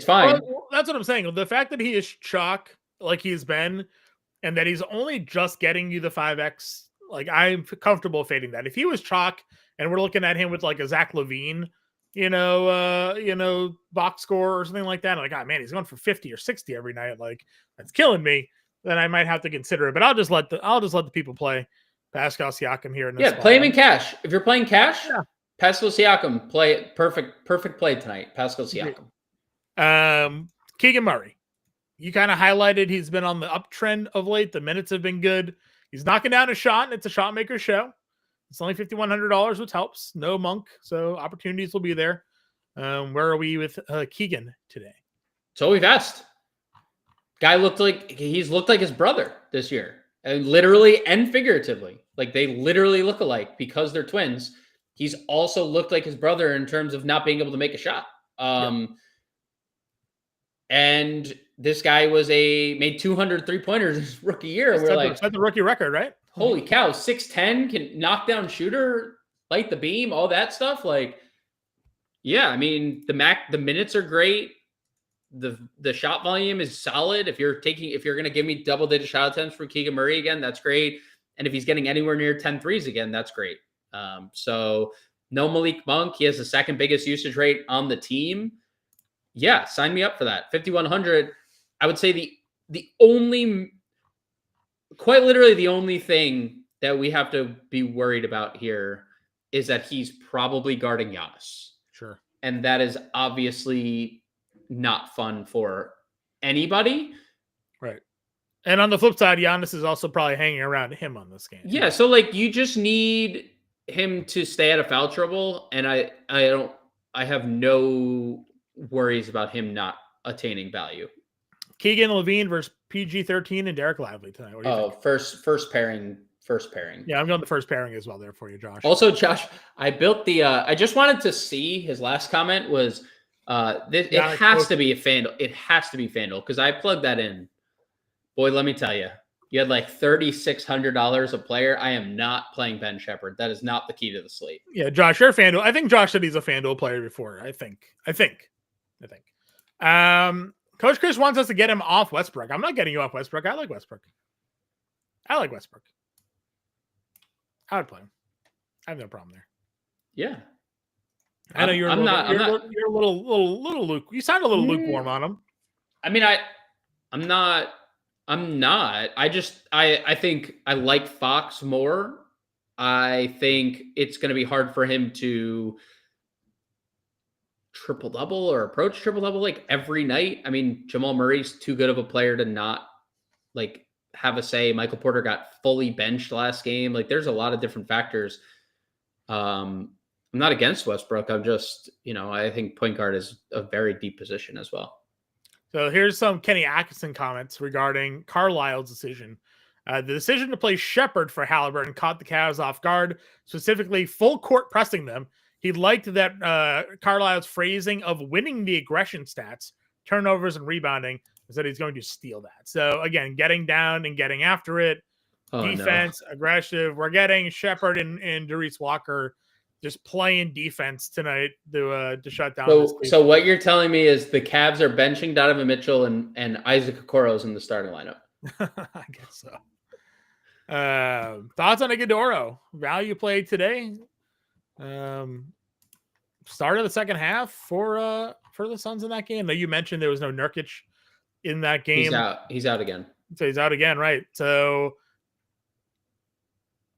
fine. Well, that's what I'm saying. The fact that he is chalk like he's been, and that he's only just getting you the 5x, like I'm comfortable fading that. If he was chalk and we're looking at him with like a Zach LaVine, box score or something like that, like, man, he's going for 50 or 60 every night. Like that's killing me. Then I might have to consider it. But I'll just let the people play Pascal Siakam here. Play him in cash. If you're playing cash, Pascal Siakam, play perfect play tonight. Pascal Siakam. Keegan Murray. You kind of highlighted he's been on the uptrend of late. The minutes have been good. He's knocking down a shot, and it's a shot maker show. It's only $5,100, which helps. No Monk, so opportunities will be there. Where are we with Keegan today? So we've asked. Guy looked like his brother this year, and literally and figuratively. Like they literally look alike because they're twins. He's also looked like his brother in terms of not being able to make a shot. And this guy made 200 3-pointers his rookie year. It's the rookie record, right? Holy cow, 6'10", can knock down shooter, light the beam, all that stuff. Like, yeah, I mean, the minutes are great. The shot volume is solid. If you're going to give me double-digit shot attempts for Keegan Murray again, that's great. And if he's getting anywhere near 10 threes again, that's great. So no Malik Monk. He has the second biggest usage rate on the team. Yeah, sign me up for that. 5,100. I would say quite literally the only thing that we have to be worried about here is that he's probably guarding Giannis. Sure. And that is obviously not fun for anybody. Right. And on the flip side, Giannis is also probably hanging around him on this game. Yeah, so like you just need him to stay out of foul trouble, and I have no worries about him not attaining value. Keegan Levine versus PG-13 and Derek Lively tonight. What do you think? First pairing. Yeah, I'm going the first pairing as well there for you, Josh. Also, Josh, I built I just wanted to see his last comment was it has to be a FanDuel. It has to be FanDuel because I plugged that in. Boy, let me tell you, you had like $3,600 a player. I am not playing Ben Shepherd. That is not the key to the slate. Yeah, Josh, you're a FanDuel. I think Josh said he's a FanDuel player before. I think. Coach Chris wants us to get him off Westbrook. I'm not getting you off Westbrook. I like Westbrook. I would play him. I have no problem there. Yeah. I know you're a little Luke. You sound a little lukewarm on him. I mean, I'm not. I think I like Fox more. I think it's going to be hard for him to triple-double or approach triple-double like every night. I mean, Jamal Murray's too good of a player to not like have a say. Michael Porter got fully benched last game. Like there's a lot of different factors. I'm not against Westbrook. I'm just, I think point guard is a very deep position as well. So here's some Kenny Atkinson comments regarding Carlisle's decision. The decision to play Shepherd for Halliburton caught the Cavs off guard, specifically full court pressing them. He liked that Carlisle's phrasing of winning the aggression stats, turnovers and rebounding, is that he's going to steal that. So again, getting down and getting after it, defense, aggressive. We're getting Shepherd and Darius Walker just playing defense tonight to shut down. So what you're telling me is the Cavs are benching Donovan Mitchell and Isaac Okoro's in the starting lineup. I guess so. Thoughts on Iguodala? Value play today. Start of the second half for the Suns in that game. Though you mentioned there was no Nurkic in that game. He's out again. So he's out again, right? So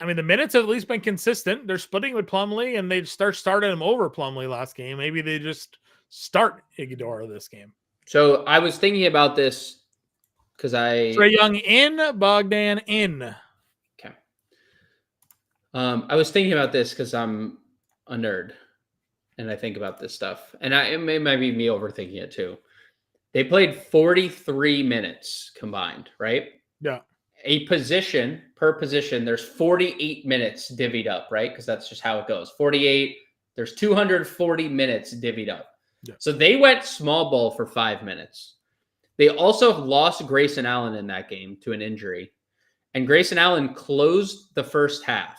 I mean, the minutes have at least been consistent. They're splitting with Plumlee, and they started him over Plumlee last game. Maybe they just start Iguodala this game. So I was thinking about this because Trae Young in, Bogdan in. Okay. I was thinking about this because I'm a nerd, and I think about this stuff. And it might be me overthinking it too. They played 43 minutes combined, right? Yeah. a position per position, there's 48 minutes divvied up, right? Because that's just how it goes. 48, there's 240 minutes divvied up. Yeah. So they went small ball for 5 minutes. They also lost Grayson Allen in that game to an injury. And Grayson Allen closed the first half.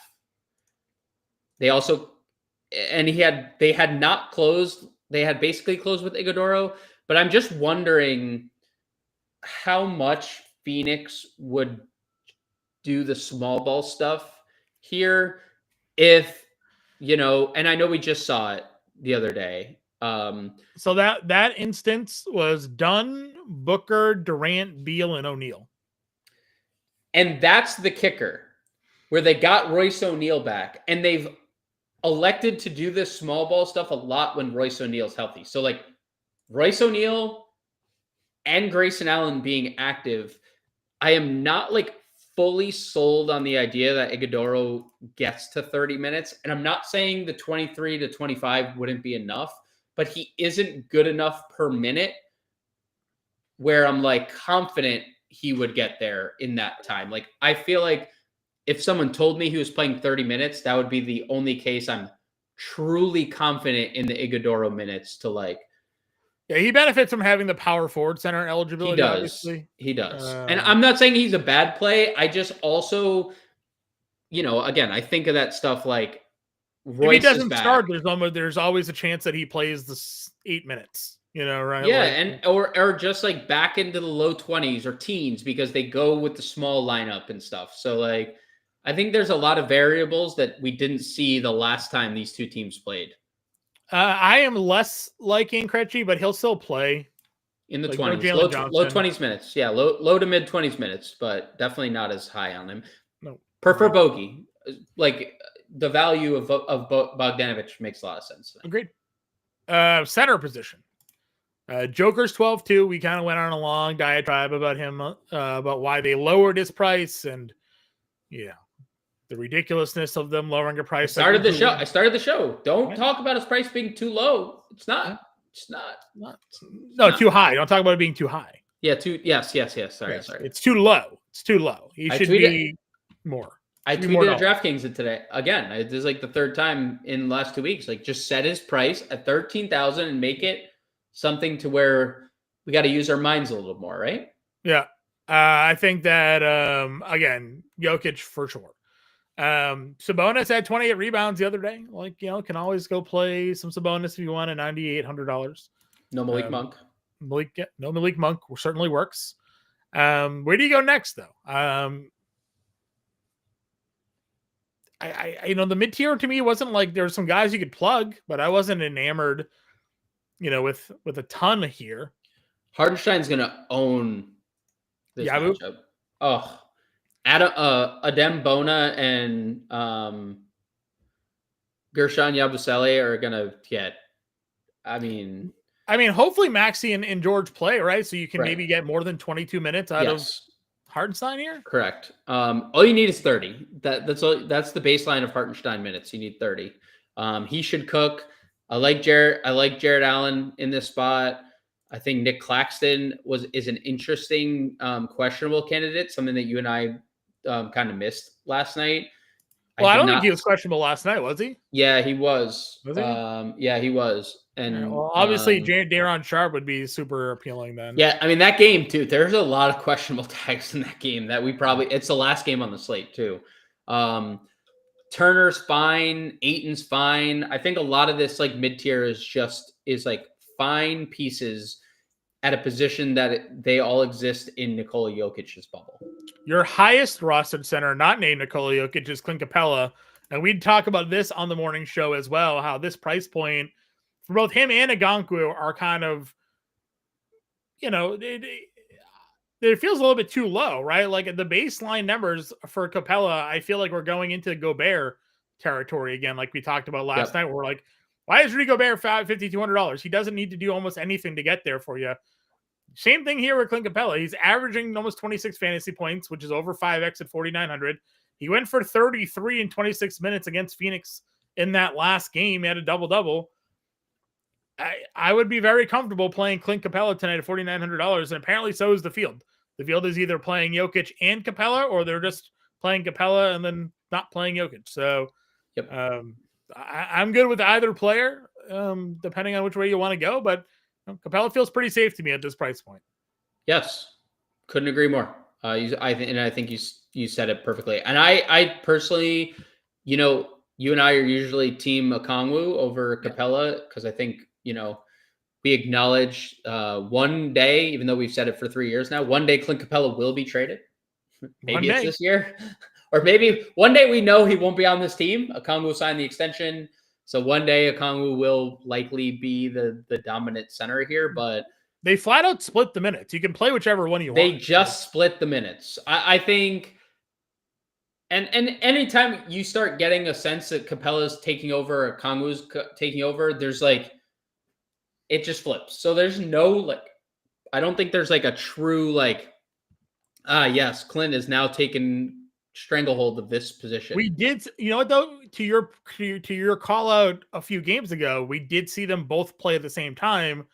They had not closed. They had basically closed with Iguodaro. But I'm just wondering how much Phoenix would do the small ball stuff here if, and I know we just saw it the other day. So that instance was Dunn, Booker, Durant, Beal, and O'Neal. And that's the kicker, where they got Royce O'Neal back, and they've elected to do this small ball stuff a lot when Royce O'Neal's healthy. So like Royce O'Neal and Grayson Allen being active, I am not like fully sold on the idea that Iguodaro gets to 30 minutes. And I'm not saying the 23 to 25 wouldn't be enough, but he isn't good enough per minute where I'm like confident he would get there in that time. Like, I feel like if someone told me he was playing 30 minutes, that would be the only case I'm truly confident in the Iguodaro minutes to like. Yeah, he benefits from having the power forward center eligibility. He does. Obviously. He does. And I'm not saying he's a bad play. I just also, again, I think of that stuff like Royce if he doesn't start, there's always a chance that he plays the 8 minutes. Right? Yeah, like, and or just like back into the low 20s or teens because they go with the small lineup and stuff. So like, I think there's a lot of variables that we didn't see the last time these two teams played. I am less liking Krejci, but he'll still play in the 20s, low 20s minutes. Yeah, low to mid 20s minutes, but definitely not as high on him. No, prefer Bogey. Like the value of Bogdanovic makes a lot of sense. Agreed. Center position. Joker's 12-2. We kind of went on a long diatribe about him, about why they lowered his price and the ridiculousness of them lowering a price. I started the show. Don't talk about his price being too low. It's not. It's not. Too high. Don't talk about it being too high. Yeah, Yes. Sorry. It's too low. It's too low. He should be more. I tweeted at DraftKings today. Again, this is like the third time in the last 2 weeks. Like, just set his price at $13,000 and make it something to where we got to use our minds a little more, right? Yeah. I think that, again, Jokic for sure. Sabonis had 28 rebounds the other day. Like, can always go play some Sabonis if you want at $9,800. No Malik Monk. No Malik Monk certainly works. Where do you go next, though? The mid tier to me wasn't like there were some guys you could plug, but I wasn't enamored, with a ton here. Hardenstein's gonna own this matchup. Oh. Adem Bona and Gershon Yabusele are gonna get. I mean, hopefully Maxey and George play, right? So you can maybe get more than 22 minutes out of Hardenstein here. Correct. All you need is 30. That's the baseline of Hartenstein minutes. You need 30. He should cook. I like Jarrett Allen in this spot. I think Nick Claxton is an interesting questionable candidate. Something that you and I kind of missed last night. Well, I don't think he was questionable last night, was he? Yeah, he was. Was he? Yeah, he was. And obviously, Daron Sharp would be super appealing then. Yeah, that game too. There's a lot of questionable tags in that game that it's the last game on the slate too. Turner's fine, Ayton's fine. I think a lot of this like mid tier is like fine pieces at a position that they all exist in Nikola Jokic's bubble. Your highest rostered center, not named Nikola Jokic, is Clint Capella. And we'd talk about this on the morning show as well, how this price point for both him and Agankwu are kind of, it feels a little bit too low, right? Like the baseline numbers for Capella, I feel like we're going into Gobert territory again, like we talked about last night. We're like, why is Rudy Gobert $5,200? He doesn't need to do almost anything to get there for you. Same thing here with Clint Capella. He's averaging almost 26 fantasy points, which is over 5x at 4,900. He went for 33 in 26 minutes against Phoenix in that last game. He had a double-double. I would be very comfortable playing Clint Capella tonight at $4,900, and apparently so is the field. the field is either playing Jokic and Capella, or they're just playing Capella and then not playing Jokic. So Yep. I'm good with either player, depending on which way you want to go. But Capella feels pretty safe to me at this price point. Yes, couldn't agree more. I think you said it perfectly. And I personally, you and I are usually team Okongwu over Capella because I think we acknowledge one day, even though we've said it for 3 years now, one day Clint Capella will be traded. Maybe it's this year, or maybe one day we know he won't be on this team. Okongwu signed the extension, so one day Okongwu will likely be the dominant center here, but. They flat out split the minutes. You can play whichever one you want. They just split the minutes. I think, and anytime you start getting a sense that Capella's taking over or Kongwu's taking over, there's it just flips. So there's no I don't think there's a true yes, Clint is now taken stranglehold of this position. We did, you know what though? To your call out a few games ago, we did see them both play at the same time.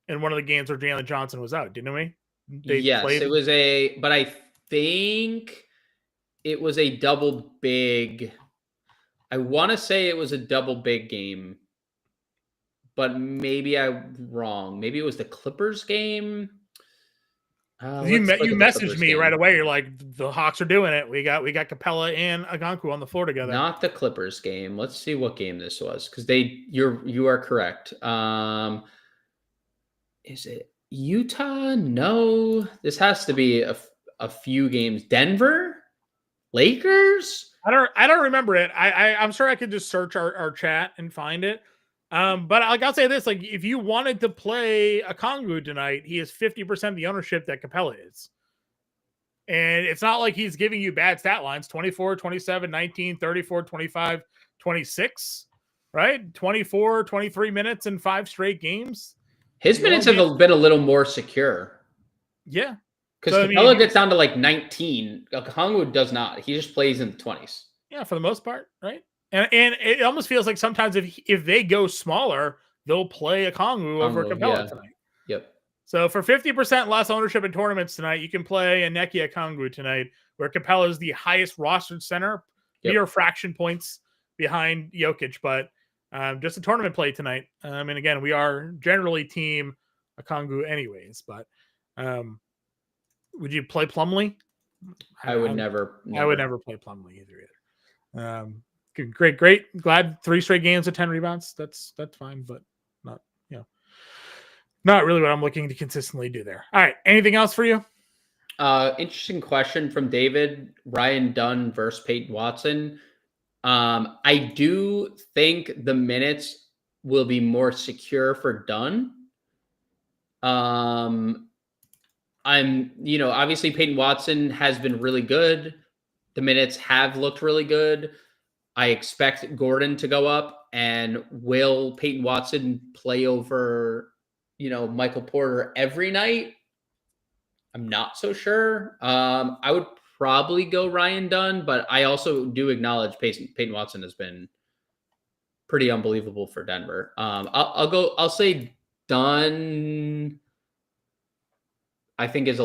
In one of the games where Jalen Johnson was out, didn't we? Yes, it was but I think it was a double big. I want to say it was a double big game, but maybe I'm wrong. Maybe it was the Clippers game. You messaged me right away. You're like, the Hawks are doing it. We got Capella and Okonkwo on the floor together. Not the Clippers game. Let's see what game this was because you are correct. Is it Utah? No, this has to be a few games. Denver, Lakers. I don't remember it. I'm sure I could just search our chat and find it. But I'll say this: if you wanted to play Okongwu tonight, he is 50% of the ownership that Capella is, and it's not like he's giving you bad stat lines: 24, 27, 19, 34, 25, 26, right? 24, 23 minutes in 5 straight games. His minutes have been a little more secure. Yeah. Because Capella gets down to 19. Okongwu does not. He just plays in the 20s. Yeah, for the most part, right? And it almost feels like sometimes if they go smaller, they'll play Okongwu over Capella tonight. Yep. So for 50% less ownership in tournaments tonight, you can play Onyeka Okongwu tonight, where Capella is the highest rostered center, mere fraction points behind Jokic, but just a tournament play tonight. And again, we are generally team Okongwu anyways, but would you play Plumlee? I would never. I would never play Plumlee either. Great. Glad 3 straight games of 10 rebounds. That's fine, but not really what I'm looking to consistently do there. All right. Anything else for you? Interesting question from David. Ryan Dunn versus Peyton Watson. I do think the minutes will be more secure for Dunn. Obviously Peyton Watson has been really good. The minutes have looked really good. I expect Gordon to go up, and will Peyton Watson play over, Michael Porter every night? I'm not so sure. I would probably go Ryan Dunn, but I also do acknowledge Peyton Watson has been pretty unbelievable for Denver. I'll say Dunn. I think is I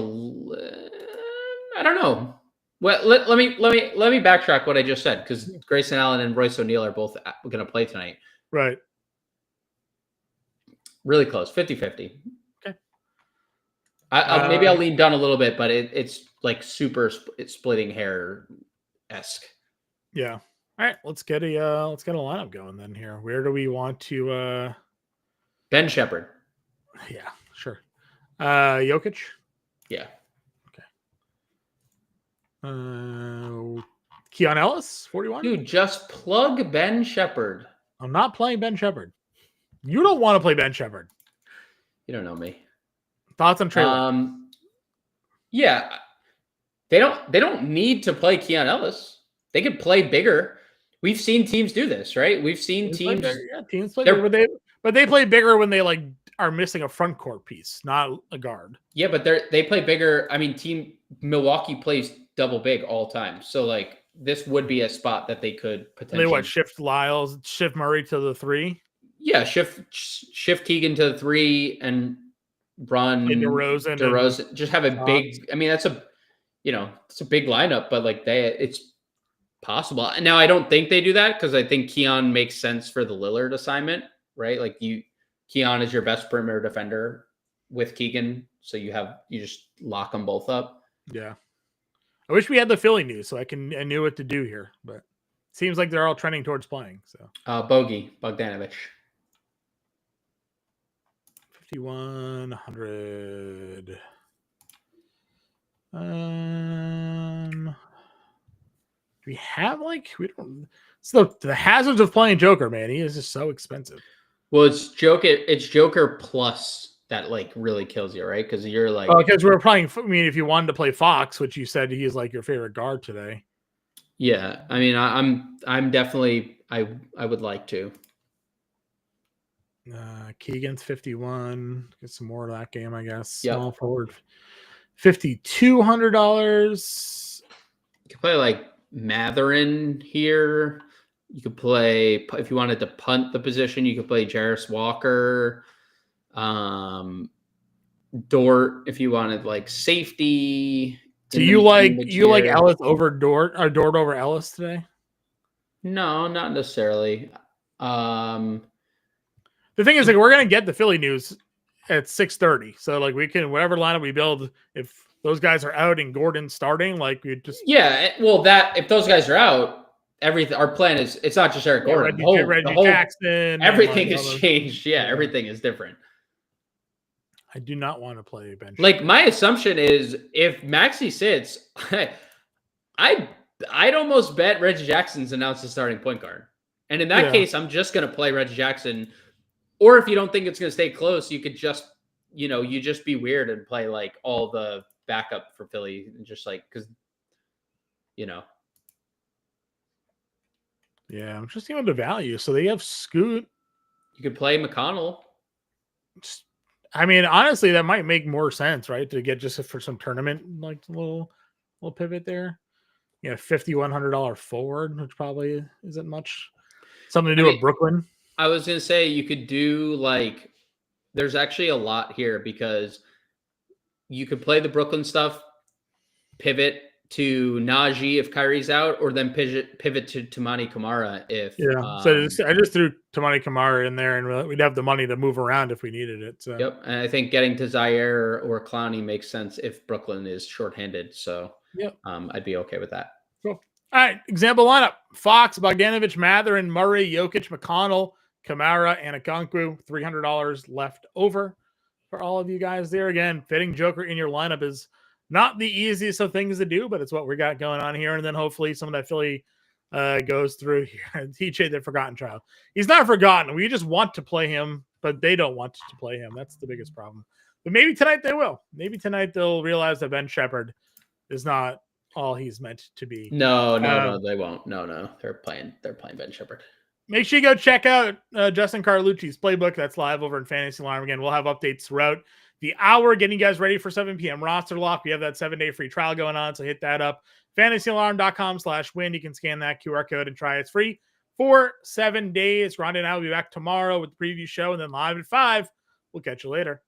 don't know. Well, let me backtrack what I just said, because Grayson Allen and Royce O'Neal are both going to play tonight. Right. Really close, 50-50. Okay. Maybe I'll lean Dunn a little bit, but it's super splitting hair-esque. Yeah. All right, let's get a lineup going then here. Where do we want to Ben Shepherd. Yeah, sure. Jokic? Yeah. Keon Ellis, 41. Dude, just plug Ben Shepherd. I'm not playing Ben Shepherd. You don't want to play Ben Shepherd. You don't know me. Thoughts on Trey? Yeah. They don't need to play Keon Ellis. They could play bigger. We've seen teams do this, right? We've seen teams play bigger, but they play bigger when they are missing a front court piece, not a guard. Yeah, but they play bigger. I mean, Team Milwaukee plays double big all time. So this would be a spot that they could potentially shift Lyles, shift Murray to the 3. Yeah, shift Keegan to the 3 and run DeRozan, just have a big. I mean, it's a big lineup, but like it's possible. Now, I don't think they do that because I think Keon makes sense for the Lillard assignment, right? Like Keon is your best perimeter defender with Keegan, so you just lock them both up. Yeah. I wish we had the Philly news so I knew what to do here, but it seems like they're all trending towards playing. So Bogdanovich. 5,100. Do we have we don't? So the hazards of playing Joker, man, he is just so expensive. Well, it's Joker plus that really kills you, right? Because you're because we're playing. I mean, if you wanted to play Fox, which you said he is your favorite guard today. Yeah, I mean, I'm definitely I would like to. Keegan's 51. Get some more of that game, I guess. Yep. Small forward, $5,200. You could play Matherin here. You could play, if you wanted to punt the position, you could play Jarris Walker. Dort, if you wanted safety. Do you like Ellis over Dort or Dort over Ellis today? No, not necessarily. The thing is, we're gonna get the Philly news at 6:30, so we can whatever lineup we build. If those guys are out and Gordon's starting, we just if those guys are out. Everything. Our plan is it's not just Eric Gordon. Reggie Jackson. Everything has changed. Yeah, everything is different. I do not want to play bench. My assumption is if Maxey sits, I'd almost bet Reggie Jackson's announced the starting point guard, and in that case, I'm just going to play Reggie Jackson. Or if you don't think it's going to stay close, you could just you just be weird and play all the backup for Philly and just because Yeah, I'm just seeing the value. So they have Scoot. You could play McConnell. I mean, honestly, that might make more sense, right? To get just for some tournament, little pivot there. Yeah, $5,100 forward, which probably isn't much. Something to do with Brooklyn. I was gonna say you could do there's actually a lot here because you could play the Brooklyn stuff, pivot to Najee if Kyrie's out, or then pivot to Tamani Kamara if So I just threw Tamani Kamara in there, and we'd have the money to move around if we needed it. So. Yep, and I think getting to Zaire or Clowney makes sense if Brooklyn is shorthanded. So I'd be okay with that. Cool. All right, example lineup: Fox, Bogdanovich, Matherin, Murray, Jokic, McConnell, Kamara, and Okonkwo. $300 left over for all of you guys there. Again, fitting Joker in your lineup is not the easiest of things to do, but it's what we got going on here. And then hopefully some of that Philly goes through here. TJ, the forgotten child. He's not forgotten. We just want to play him, but they don't want to play him. That's the biggest problem. But maybe tonight they will. Maybe tonight they'll realize that Ben Shepherd is not all he's meant to be. No, they won't. No. They're playing Ben Shepherd. Make sure you go check out Justin Carlucci's playbook. That's live over in Fantasy Alarm. Again, we'll have updates throughout the hour, getting you guys ready for 7 p.m. roster lock. We have that 7-day free trial going on, so hit that up. FantasyAlarm.com/win. You can scan that QR code and try it. It's free for 7 days. Grande and I will be back tomorrow with the preview show, and then live at 5. We'll catch you later.